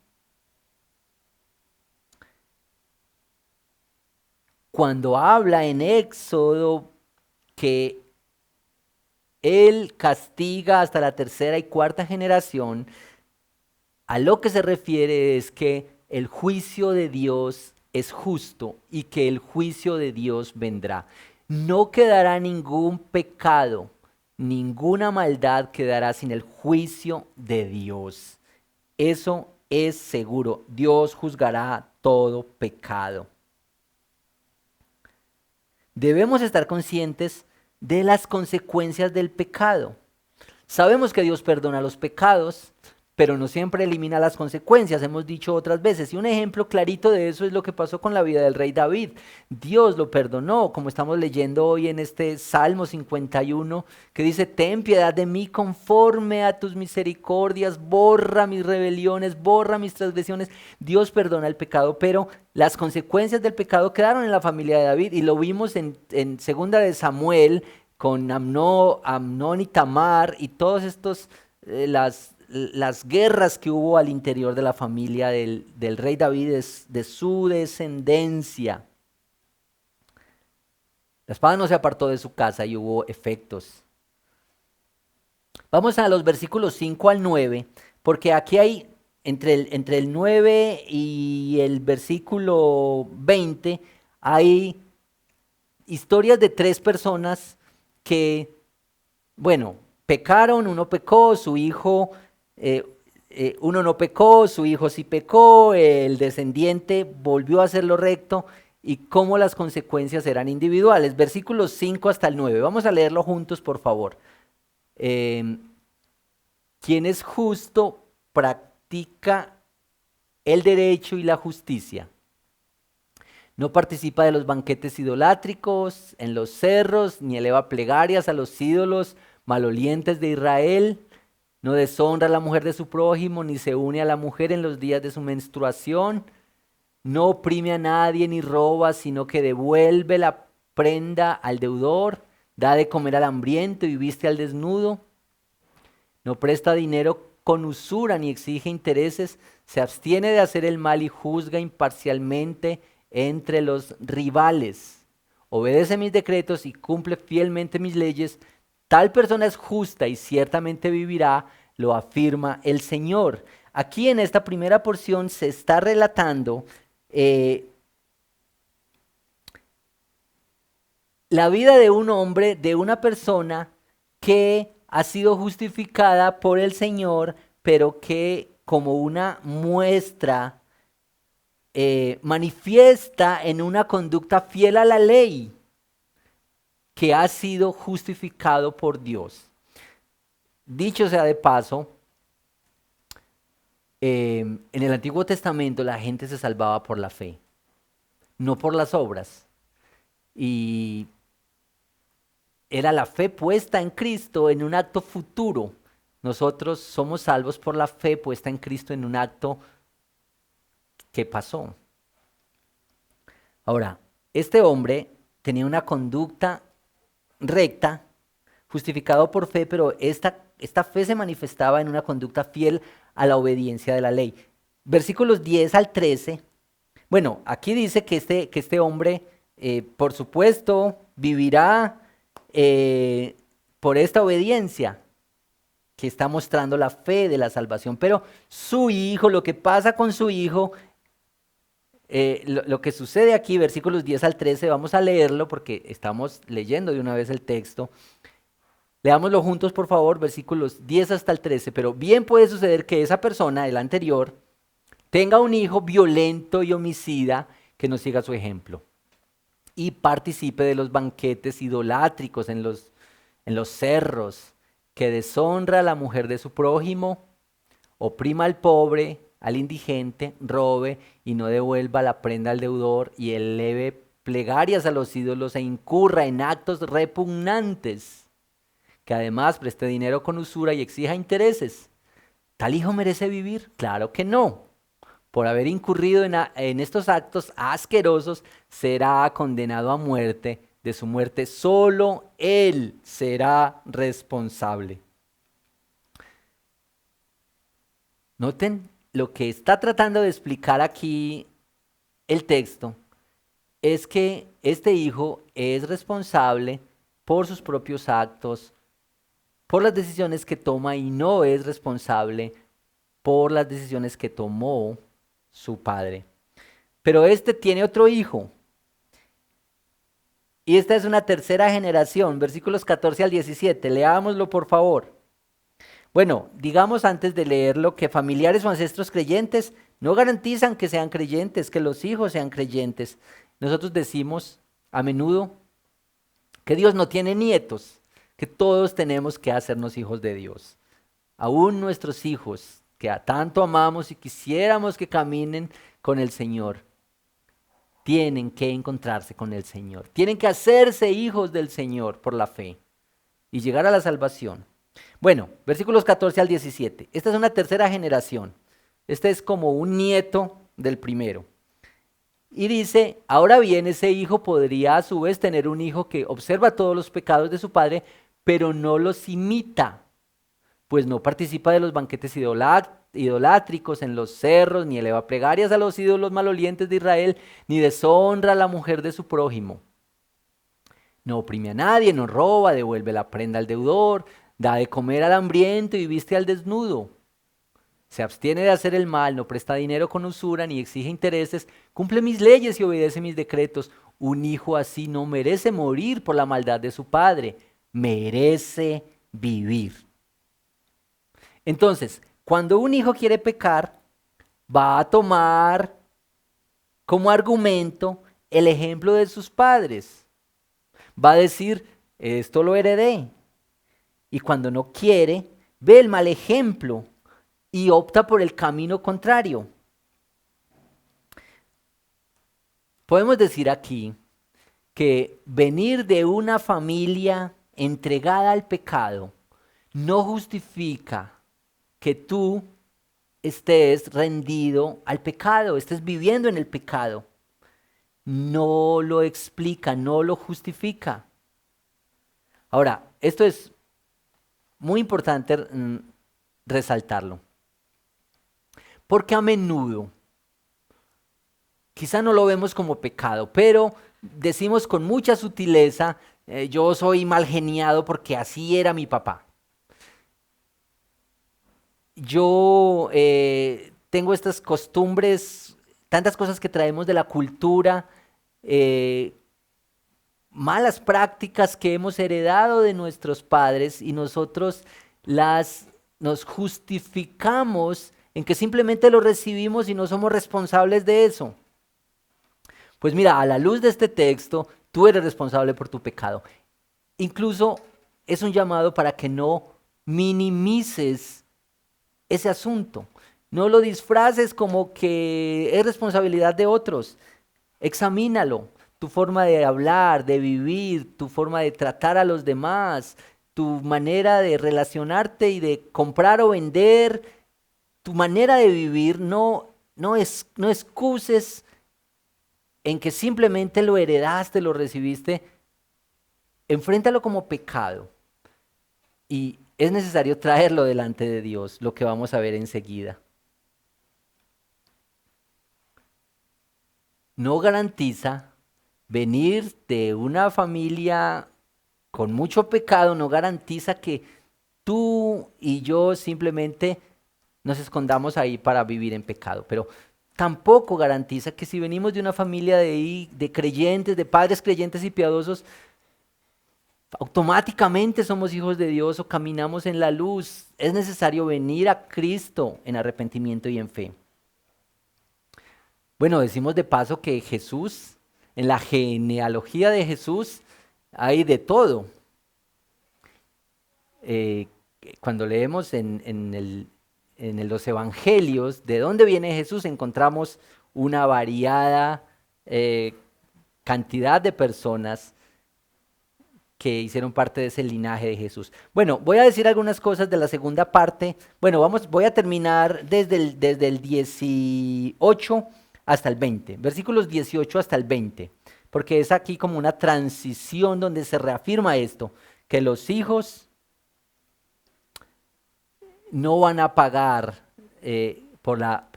Speaker 11: Cuando habla en Éxodo que Él castiga hasta la tercera y cuarta generación, a lo que se refiere es que el juicio de Dios es justo y que el juicio de Dios vendrá. No quedará ningún pecado, ninguna maldad quedará sin el juicio de Dios. Eso es seguro. Dios juzgará todo pecado. Debemos estar conscientes de las consecuencias del pecado. Sabemos que Dios perdona los pecados, pero no siempre elimina las consecuencias, hemos dicho otras veces. Y un ejemplo clarito de eso es lo que pasó con la vida del rey David. Dios lo perdonó, como estamos leyendo hoy en este Salmo 51, que dice, ten piedad de mí conforme a tus misericordias, borra mis rebeliones, borra mis transgresiones. Dios perdona el pecado, pero las consecuencias del pecado quedaron en la familia de David, y lo vimos en segunda de Samuel, con Amnón y Tamar, y todos estos, las guerras que hubo al interior de la familia del rey David, de su descendencia. La espada no se apartó de su casa y hubo efectos. Vamos a los versículos 5 al 9, porque aquí hay, entre el 9 y el versículo 20, hay historias de 3 personas que, bueno, pecaron, uno pecó, su hijo... uno no pecó, su hijo sí pecó, el descendiente volvió a hacer lo recto, y cómo las consecuencias eran individuales. Versículos 5 hasta el 9. Vamos a leerlo juntos, por favor. Quien es justo practica el derecho y la justicia. No participa de los banquetes idolátricos en los cerros, ni eleva plegarias a los ídolos malolientes de Israel. No deshonra a la mujer de su prójimo, ni se une a la mujer en los días de su menstruación. No oprime a nadie ni roba, sino que devuelve la prenda al deudor. Da de comer al hambriento y viste al desnudo. No presta dinero con usura ni exige intereses. Se abstiene de hacer el mal y juzga imparcialmente entre los rivales. Obedece mis decretos y cumple fielmente mis leyes. Tal persona es justa y ciertamente vivirá, lo afirma el Señor. Aquí en esta primera porción se está relatando la vida de un hombre, de una persona que ha sido justificada por el Señor, pero que como una muestra manifiesta en una conducta fiel a la ley, que ha sido justificado por Dios. Dicho sea de paso, en el Antiguo Testamento la gente se salvaba por la fe, no por las obras. Y era la fe puesta en Cristo en un acto futuro. Nosotros somos salvos por la fe puesta en Cristo en un acto que pasó. Ahora, este hombre tenía una conducta recta, justificado por fe, pero esta fe se manifestaba en una conducta fiel a la obediencia de la ley. Versículos 10 al 13, bueno, aquí dice que este hombre, por supuesto, vivirá por esta obediencia que está mostrando la fe de la salvación, pero su hijo, lo que pasa con su hijo, lo que sucede aquí, versículos 10 al 13, vamos a leerlo porque estamos leyendo de una vez el texto. Leámoslo juntos, por favor, versículos 10 hasta el 13. Pero bien puede suceder que esa persona, el anterior, tenga un hijo violento y homicida que no siga su ejemplo y participe de los banquetes idolátricos en los cerros, que deshonra a la mujer de su prójimo, oprima al pobre, al indigente, robe y no devuelva la prenda al deudor y eleve plegarias a los ídolos e incurra en actos repugnantes, que además preste dinero con usura y exija intereses. ¿Tal hijo merece vivir? Claro que no. Por haber incurrido en estos actos asquerosos, será condenado a muerte. De su muerte solo él será responsable. Noten lo que está tratando de explicar aquí el texto, es que este hijo es responsable por sus propios actos, por las decisiones que toma, y no es responsable por las decisiones que tomó su padre. Pero este tiene otro hijo. Y esta es una tercera generación, versículos 14 al 17. Leámoslo, por favor. Bueno, digamos antes de leerlo que familiares o ancestros creyentes no garantizan que sean creyentes, que los hijos sean creyentes. Nosotros decimos a menudo que Dios no tiene nietos, que todos tenemos que hacernos hijos de Dios. Aún nuestros hijos, que a tanto amamos y quisiéramos que caminen con el Señor, tienen que encontrarse con el Señor. Tienen que hacerse hijos del Señor por la fe y llegar a la salvación. Bueno, versículos 14 al 17. Esta es una tercera generación. Este es como un nieto del primero. Y dice, ahora bien, ese hijo podría a su vez tener un hijo que observa todos los pecados de su padre, pero no los imita, pues no participa de los banquetes idolátricos en los cerros, ni eleva plegarias a los ídolos malolientes de Israel, ni deshonra a la mujer de su prójimo. No oprime a nadie, no roba, devuelve la prenda al deudor, da de comer al hambriento y viste al desnudo. Se abstiene de hacer el mal, no presta dinero con usura, ni exige intereses, cumple mis leyes y obedece mis decretos. Un hijo así no merece morir por la maldad de su padre, merece vivir. Entonces, cuando un hijo quiere pecar, va a tomar como argumento el ejemplo de sus padres. Va a decir, esto lo heredé. Y cuando no quiere, ve el mal ejemplo y opta por el camino contrario. Podemos decir aquí que venir de una familia entregada al pecado no justifica que tú estés rendido al pecado, estés viviendo en el pecado. No lo explica, no lo justifica. Ahora, esto es muy importante resaltarlo, porque a menudo, quizá no lo vemos como pecado, pero decimos con mucha sutileza, yo soy mal geniado porque así era mi papá. Yo tengo estas costumbres, tantas cosas que traemos de la cultura, malas prácticas que hemos heredado de nuestros padres y nosotros nos justificamos en que simplemente lo recibimos y no somos responsables de eso. Pues mira, a la luz de este texto, tú eres responsable por tu pecado. Incluso es un llamado para que no minimices ese asunto. No lo disfraces como que es responsabilidad de otros. Examínalo. Tu forma de hablar, de vivir, tu forma de tratar a los demás, tu manera de relacionarte y de comprar o vender, tu manera de vivir, no excuses en que simplemente lo heredaste, lo recibiste. Enfréntalo como pecado. Y es necesario traerlo delante de Dios, lo que vamos a ver enseguida. No garantiza venir de una familia con mucho pecado, no garantiza que tú y yo simplemente nos escondamos ahí para vivir en pecado. Pero tampoco garantiza que si venimos de una familia de creyentes, de padres creyentes y piadosos, automáticamente somos hijos de Dios o caminamos en la luz. Es necesario venir a Cristo en arrepentimiento y en fe. Bueno, decimos de paso que Jesús, en la genealogía de Jesús, hay de todo. Cuando leemos en los evangelios de dónde viene Jesús, encontramos una variada cantidad de personas que hicieron parte de ese linaje de Jesús. Bueno, voy a decir algunas cosas de la segunda parte. Bueno, voy a terminar desde el 18 hasta el 20, versículos 18 hasta el 20, porque es aquí como una transición donde se reafirma esto, que los hijos no van a pagar por la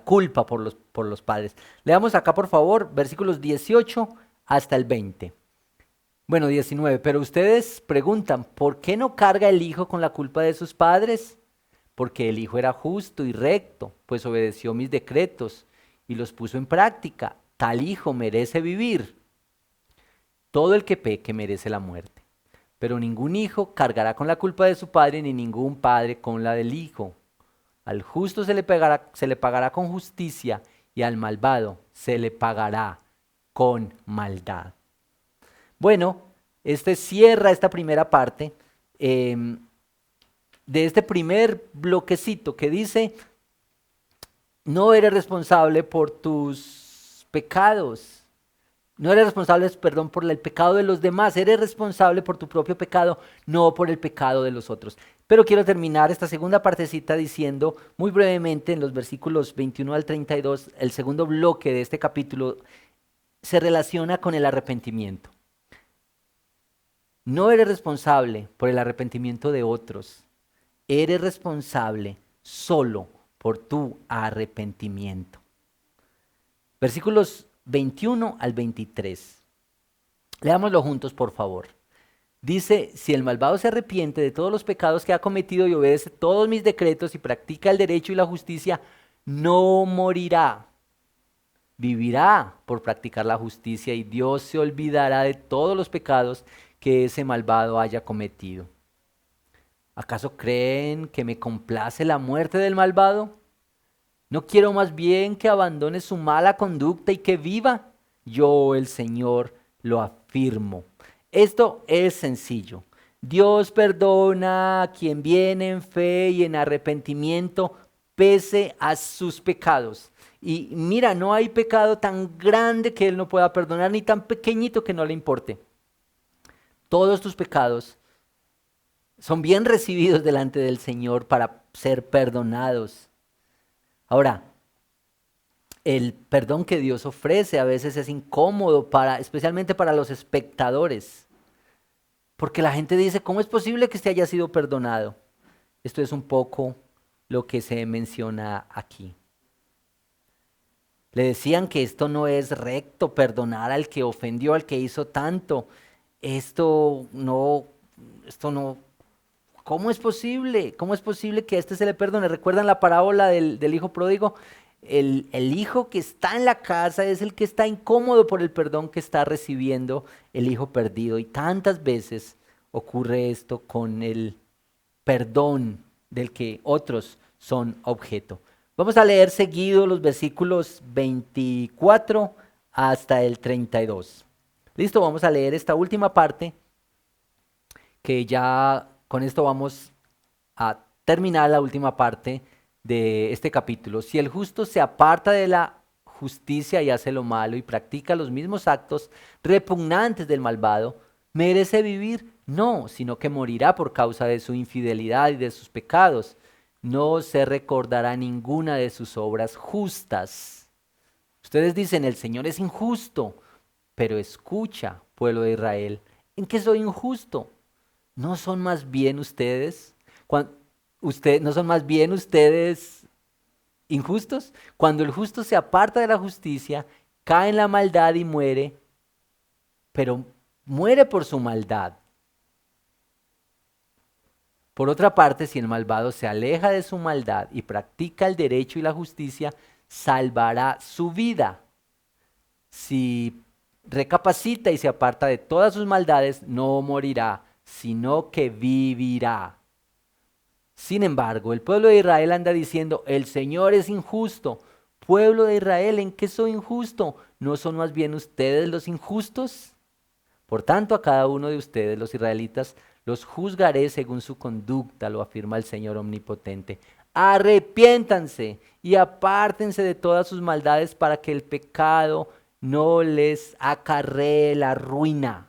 Speaker 11: culpa por los padres. Leamos acá, por favor, versículos 18 hasta el 20. Bueno, 19, pero ustedes preguntan, ¿por qué no carga el hijo con la culpa de sus padres? Porque el hijo era justo y recto, pues obedeció mis decretos y los puso en práctica. Tal hijo merece vivir. Todo el que peque merece la muerte. Pero ningún hijo cargará con la culpa de su padre, ni ningún padre con la del hijo. Al justo se le pagará con justicia, y al malvado se le pagará con maldad. Bueno, cierra esta primera parte de este primer bloquecito que dice: no eres responsable por tus pecados. No eres responsable, perdón, por el pecado de los demás. Eres responsable por tu propio pecado, no por el pecado de los otros. Pero quiero terminar esta segunda partecita diciendo muy brevemente en los versículos 21 al 32, el segundo bloque de este capítulo se relaciona con el arrepentimiento. No eres responsable por el arrepentimiento de otros. Eres responsable solo por tu arrepentimiento. Versículos 21 al 23. Leámoslo juntos, por favor. Dice: si el malvado se arrepiente de todos los pecados que ha cometido y obedece todos mis decretos y practica el derecho y la justicia, no morirá. Vivirá por practicar la justicia, y Dios se olvidará de todos los pecados que ese malvado haya cometido. ¿Acaso creen que me complace la muerte del malvado? ¿No quiero más bien que abandone su mala conducta y que viva? Yo, el Señor, lo afirmo. Esto es sencillo. Dios perdona a quien viene en fe y en arrepentimiento pese a sus pecados. Y mira, no hay pecado tan grande que Él no pueda perdonar, ni tan pequeñito que no le importe. Todos tus pecados son bien recibidos delante del Señor para ser perdonados. Ahora, el perdón que Dios ofrece a veces es incómodo, especialmente para los espectadores. Porque la gente dice: ¿cómo es posible que usted haya sido perdonado? Esto es un poco lo que se menciona aquí. Le decían que esto no es recto, perdonar al que ofendió, al que hizo tanto. Esto no, ¿cómo es posible? ¿Cómo es posible que a este se le perdone? ¿Recuerdan la parábola del hijo pródigo? El hijo que está en la casa es el que está incómodo por el perdón que está recibiendo el hijo perdido. Y tantas veces ocurre esto con el perdón del que otros son objeto. Vamos a leer seguido los versículos 24 hasta el 32. Listo, vamos a leer esta última parte, que ya con esto vamos a terminar la última parte de este capítulo. Si el justo se aparta de la justicia y hace lo malo y practica los mismos actos repugnantes del malvado, ¿merece vivir? No, sino que morirá por causa de su infidelidad y de sus pecados. No se recordará ninguna de sus obras justas. Ustedes dicen: el Señor es injusto. Pero escucha, pueblo de Israel, ¿en qué soy injusto? ¿No son más bien ustedes? ¿No son más bien ustedes injustos? Cuando el justo se aparta de la justicia, cae en la maldad y muere, pero muere por su maldad. Por otra parte, si el malvado se aleja de su maldad y practica el derecho y la justicia, salvará su vida. Si recapacita y se aparta de todas sus maldades, no morirá, sino que vivirá. Sin embargo, el pueblo de Israel anda diciendo, el Señor es injusto. Pueblo de Israel, ¿en qué soy injusto? ¿No son más bien ustedes los injustos? Por tanto, a cada uno de ustedes, los israelitas, los juzgaré según su conducta, lo afirma el Señor omnipotente. Arrepiéntanse y apártense de todas sus maldades para que el pecado no les acarree la ruina.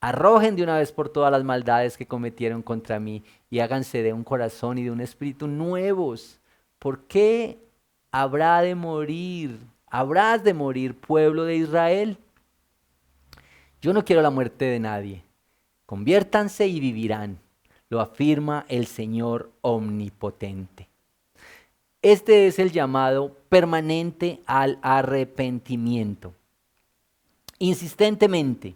Speaker 11: Arrojen de una vez por todas las maldades que cometieron contra mí y háganse de un corazón y de un espíritu nuevos. ¿Por qué habrás de morir, pueblo de Israel? Yo no quiero la muerte de nadie. Conviértanse y vivirán, lo afirma el Señor omnipotente. Este es el llamado permanente al arrepentimiento. Insistentemente,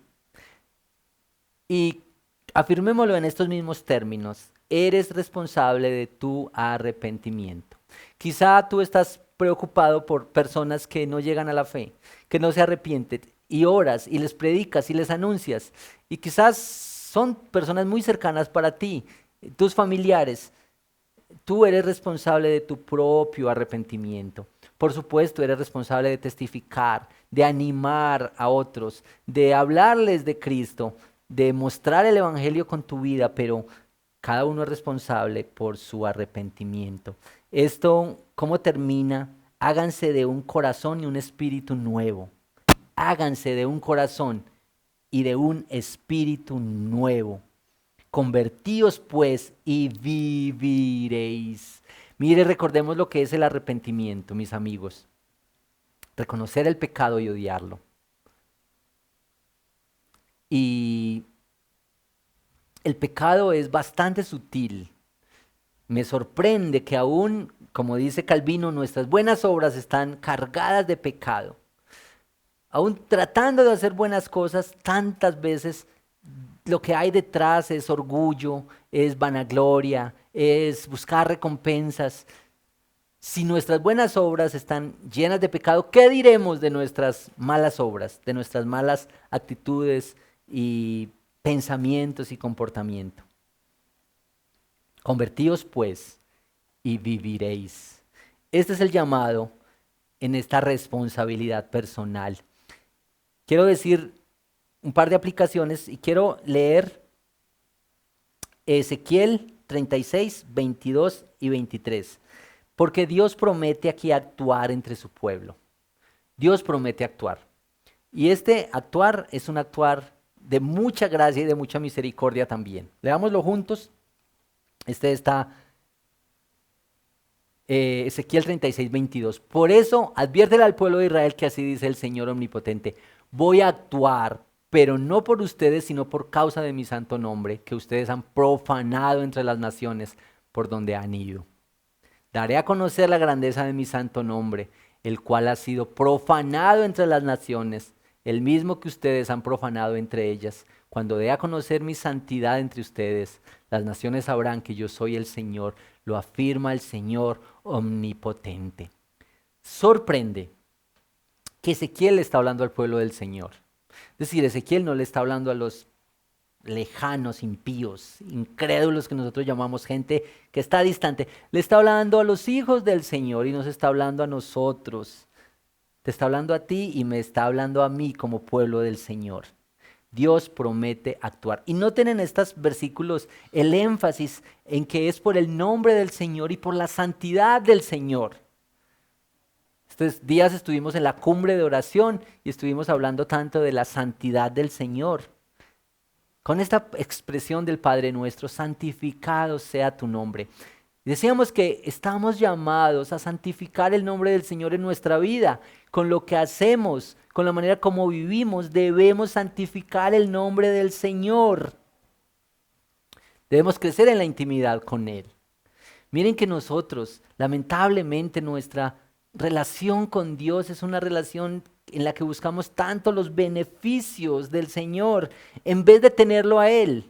Speaker 11: y afirmémoslo en estos mismos términos, eres responsable de tu arrepentimiento. Quizá tú estás preocupado por personas que no llegan a la fe, que no se arrepienten, y oras y les predicas y les anuncias, y quizás son personas muy cercanas para ti, tus familiares. Tú eres responsable de tu propio arrepentimiento. Por supuesto, eres responsable de testificar, de animar a otros, de hablarles de Cristo, de mostrar el Evangelio con tu vida, pero cada uno es responsable por su arrepentimiento. Esto, ¿cómo termina? Háganse de un corazón y un espíritu nuevo. Háganse de un corazón y de un espíritu nuevo. Convertíos pues y viviréis. Mire, recordemos lo que es el arrepentimiento, mis amigos. Reconocer el pecado y odiarlo. Y el pecado es bastante sutil. Me sorprende que aún, como dice Calvino, nuestras buenas obras están cargadas de pecado. Aún tratando de hacer buenas cosas, tantas veces lo que hay detrás es orgullo, es vanagloria, es buscar recompensas. Si nuestras buenas obras están llenas de pecado, ¿qué diremos de nuestras malas obras, de nuestras malas actitudes y pensamientos y comportamiento? Convertíos pues y viviréis. Este es el llamado en esta responsabilidad personal. Quiero decir un par de aplicaciones y quiero leer Ezequiel 36, 22 y 23. Porque Dios promete aquí actuar entre su pueblo. Dios promete actuar. Y este actuar es un actuar de mucha gracia y de mucha misericordia también. Leámoslo juntos. Este está Ezequiel 36, 22. Por eso adviértele al pueblo de Israel que así dice el Señor omnipotente. Voy a actuar, pero no por ustedes, sino por causa de mi santo nombre, que ustedes han profanado entre las naciones por donde han ido. Daré a conocer la grandeza de mi santo nombre, el cual ha sido profanado entre las naciones, el mismo que ustedes han profanado entre ellas. Cuando dé a conocer mi santidad entre ustedes, las naciones sabrán que yo soy el Señor, lo afirma el Señor omnipotente. Sorprende que Ezequiel le está hablando al pueblo del Señor. Es decir, Ezequiel no le está hablando a los lejanos, impíos, incrédulos que nosotros llamamos gente que está distante. Le está hablando a los hijos del Señor y nos está hablando a nosotros. Te está hablando a ti y me está hablando a mí como pueblo del Señor. Dios promete actuar. Y noten en estos versículos el énfasis en que es por el nombre del Señor y por la santidad del Señor. Estos días estuvimos en la cumbre de oración y estuvimos hablando tanto de la santidad del Señor. Con esta expresión del Padre nuestro, santificado sea tu nombre. Decíamos que estamos llamados a santificar el nombre del Señor en nuestra vida. Con lo que hacemos, con la manera como vivimos, debemos santificar el nombre del Señor. Debemos crecer en la intimidad con Él. Miren que nosotros, lamentablemente, nuestra relación con Dios es una relación en la que buscamos tanto los beneficios del Señor en vez de tenerlo a Él.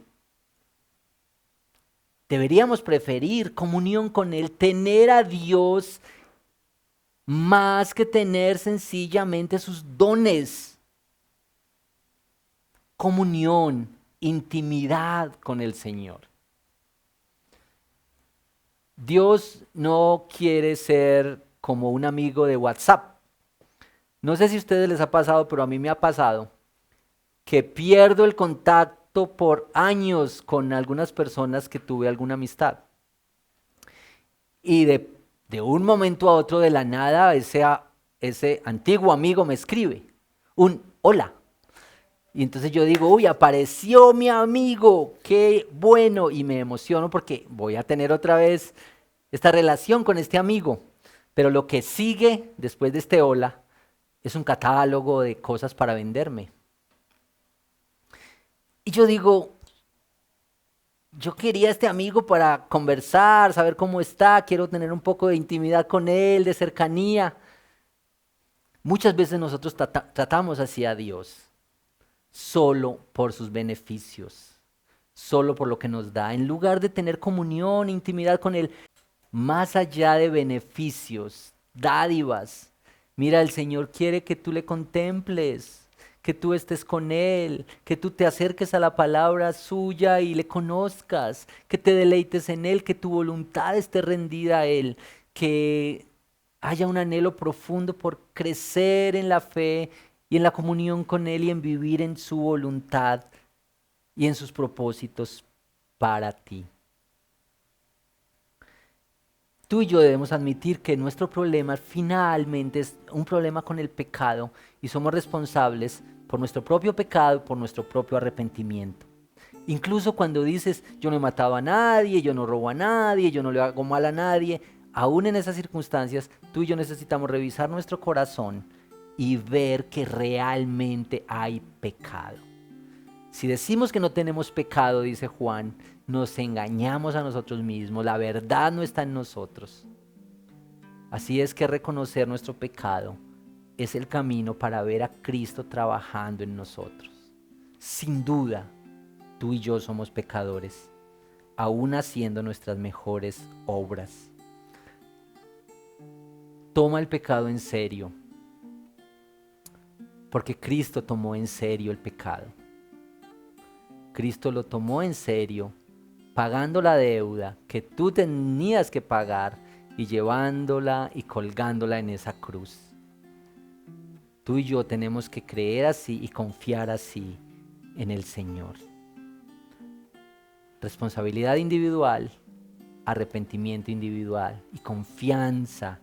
Speaker 11: Deberíamos preferir comunión con Él, tener a Dios más que tener sencillamente sus dones. Comunión, intimidad con el Señor. Dios no quiere ser como un amigo de WhatsApp. No sé si a ustedes les ha pasado, pero a mí me ha pasado que pierdo el contacto por años con algunas personas que tuve alguna amistad. Y de un momento a otro, de la nada, ese antiguo amigo me escribe un hola. Y entonces yo digo, uy, apareció mi amigo, qué bueno. Y me emociono porque voy a tener otra vez esta relación con este amigo. Pero lo que sigue después de este hola es un catálogo de cosas para venderme. Y yo digo, yo quería a este amigo para conversar, saber cómo está, quiero tener un poco de intimidad con él, de cercanía. Muchas veces nosotros tratamos así a Dios, solo por sus beneficios, solo por lo que nos da, en lugar de tener comunión, intimidad con Él, más allá de beneficios, dádivas. Mira, el Señor quiere que tú le contemples, que tú estés con Él, que tú te acerques a la palabra suya y le conozcas, que te deleites en Él, que tu voluntad esté rendida a Él, que haya un anhelo profundo por crecer en la fe y en la comunión con Él y en vivir en su voluntad y en sus propósitos para ti. Tú y yo debemos admitir que nuestro problema finalmente es un problema con el pecado y somos responsables por nuestro propio pecado, por nuestro propio arrepentimiento. Incluso cuando dices, yo no he matado a nadie, yo no robo a nadie, yo no le hago mal a nadie, aún en esas circunstancias, tú y yo necesitamos revisar nuestro corazón y ver que realmente hay pecado. Si decimos que no tenemos pecado, dice Juan, nos engañamos a nosotros mismos, la verdad no está en nosotros. Así es que reconocer nuestro pecado es el camino para ver a Cristo trabajando en nosotros. Sin duda, tú y yo somos pecadores, aún haciendo nuestras mejores obras. Toma el pecado en serio, porque Cristo tomó en serio el pecado. Cristo lo tomó en serio, pagando la deuda que tú tenías que pagar y llevándola y colgándola en esa cruz. Tú y yo tenemos que creer así y confiar así en el Señor. Responsabilidad individual, arrepentimiento individual y confianza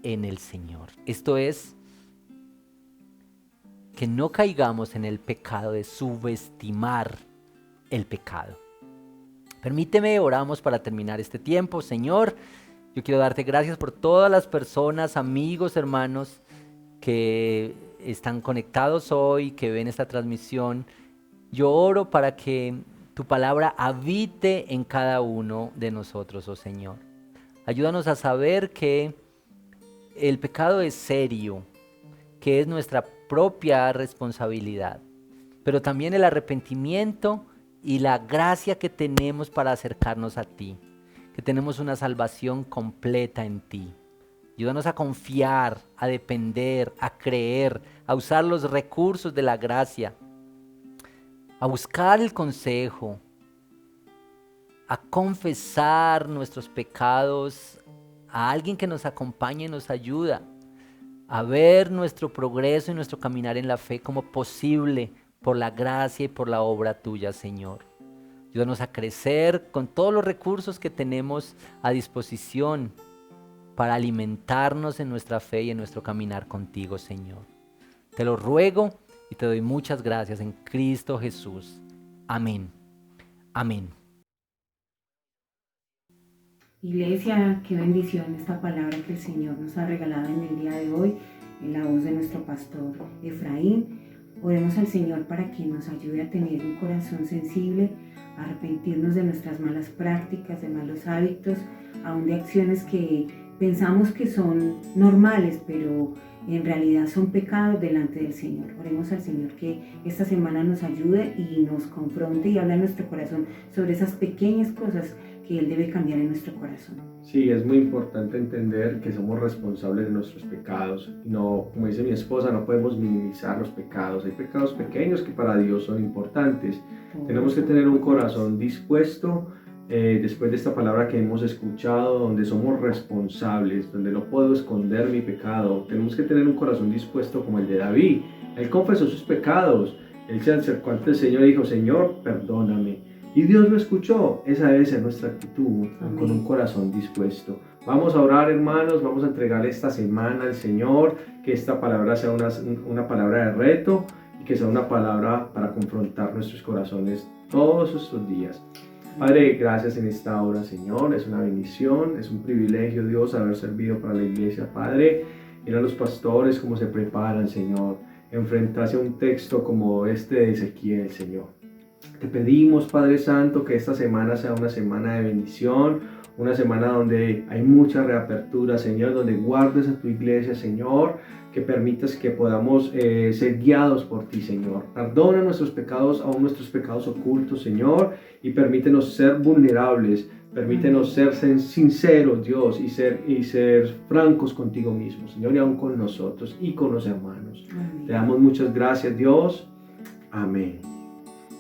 Speaker 11: en el Señor. Esto es que no caigamos en el pecado de subestimar el pecado. Permíteme, oramos para terminar este tiempo. Señor, yo quiero darte gracias por todas las personas, amigos, hermanos que están conectados hoy, que ven esta transmisión. Yo oro para que tu palabra habite en cada uno de nosotros, oh Señor. Ayúdanos a saber que el pecado es serio, que es nuestra propia responsabilidad, pero también el arrepentimiento y la gracia que tenemos para acercarnos a ti, que tenemos una salvación completa en ti. Ayúdanos a confiar, a depender, a creer, a usar los recursos de la gracia, a buscar el consejo, a confesar nuestros pecados a alguien que nos acompañe y nos ayuda, a ver nuestro progreso y nuestro caminar en la fe como posible por la gracia y por la obra tuya, Señor. Ayúdanos a crecer con todos los recursos que tenemos a disposición para alimentarnos en nuestra fe y en nuestro caminar contigo, Señor. Te lo ruego y te doy muchas gracias en Cristo Jesús. Amén. Amén.
Speaker 2: Iglesia, qué bendición esta palabra que el Señor nos ha regalado en el día de hoy, en la voz de nuestro pastor Efraín. Oremos al Señor para que nos ayude a tener un corazón sensible, a arrepentirnos de nuestras malas prácticas, de malos hábitos, aún de acciones que pensamos que son normales, pero en realidad son pecados delante del Señor. Oremos al Señor que esta semana nos ayude y nos confronte y hable en nuestro corazón sobre esas pequeñas cosas que Él debe cambiar en nuestro corazón.
Speaker 1: Sí, es muy importante entender que somos responsables de nuestros pecados. No, como dice mi esposa, no podemos minimizar los pecados. Hay pecados pequeños que para Dios son importantes. Tenemos que tener un corazón dispuesto, después de esta palabra que hemos escuchado, donde somos responsables, donde no puedo esconder mi pecado. Tenemos que tener un corazón dispuesto como el de David. Él confesó sus pecados. Él se acercó ante el Señor y dijo: Señor, perdóname. Y Dios lo escuchó. Esa debe ser nuestra actitud, con un corazón dispuesto. Vamos a orar, hermanos, vamos a entregar esta semana al Señor, que esta palabra sea una palabra de reto y que sea una palabra para confrontar nuestros corazones todos estos días. Padre, gracias en esta hora, Señor. Es una bendición, es un privilegio, Dios, haber servido para la iglesia. Padre, mira a los pastores cómo se preparan, Señor, enfrentarse a un texto como este de Ezequiel, Señor. Te pedimos, Padre Santo, que esta semana sea una semana de bendición, una semana donde hay mucha reapertura, Señor, donde guardes a tu iglesia, Señor, que permitas que podamos ser guiados por ti, Señor. Perdona nuestros pecados, aún nuestros pecados ocultos, Señor, y permítenos ser vulnerables, permítenos ser sinceros, Dios, y ser francos contigo mismo, Señor, y aún con nosotros y con los hermanos. Amén. Te damos muchas gracias, Dios. Amén.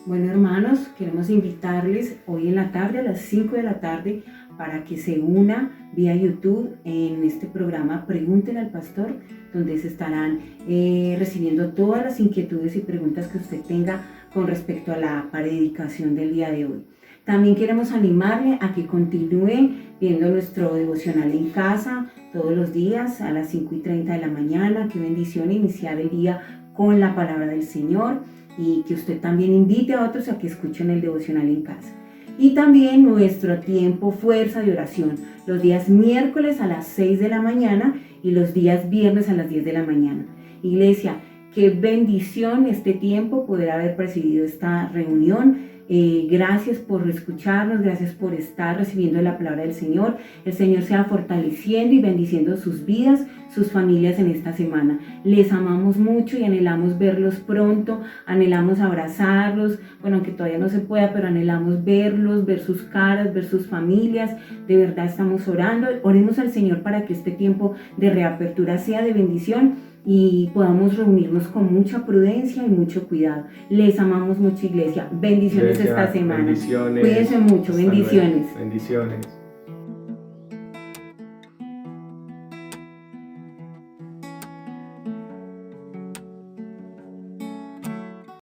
Speaker 2: Bueno, hermanos, queremos invitarles hoy en la tarde, a las 5 de la tarde, para que se una vía YouTube en este programa Pregúntenle al Pastor, donde se estarán recibiendo todas las inquietudes y preguntas que usted tenga con respecto a la predicación del día de hoy. También queremos animarle a que continúe viendo nuestro devocional en casa todos los días a las 5:30 de la mañana. Qué bendición iniciar el día con la palabra del Señor, y que usted también invite a otros a que escuchen el devocional en casa. Y también nuestro tiempo Fuerza de Oración, los días miércoles a las 6 de la mañana y los días viernes a las 10 de la mañana. Iglesia, qué bendición este tiempo poder haber presidido esta reunión. Gracias por escucharnos, gracias por estar recibiendo la palabra del Señor. El Señor sea fortaleciendo y bendiciendo sus vidas, sus familias en esta semana. Les amamos mucho y anhelamos verlos pronto, anhelamos abrazarlos, bueno, aunque todavía no se pueda, pero anhelamos verlos, ver sus caras, ver sus familias. De verdad estamos orando. Oremos al Señor para que este tiempo de reapertura sea de bendición y podamos reunirnos con mucha prudencia y mucho cuidado. Les amamos mucho, iglesia. Bendiciones esta semana.
Speaker 1: Bendiciones.
Speaker 2: Cuídense mucho.
Speaker 1: Hasta
Speaker 2: Bendiciones.
Speaker 1: luego. Bendiciones.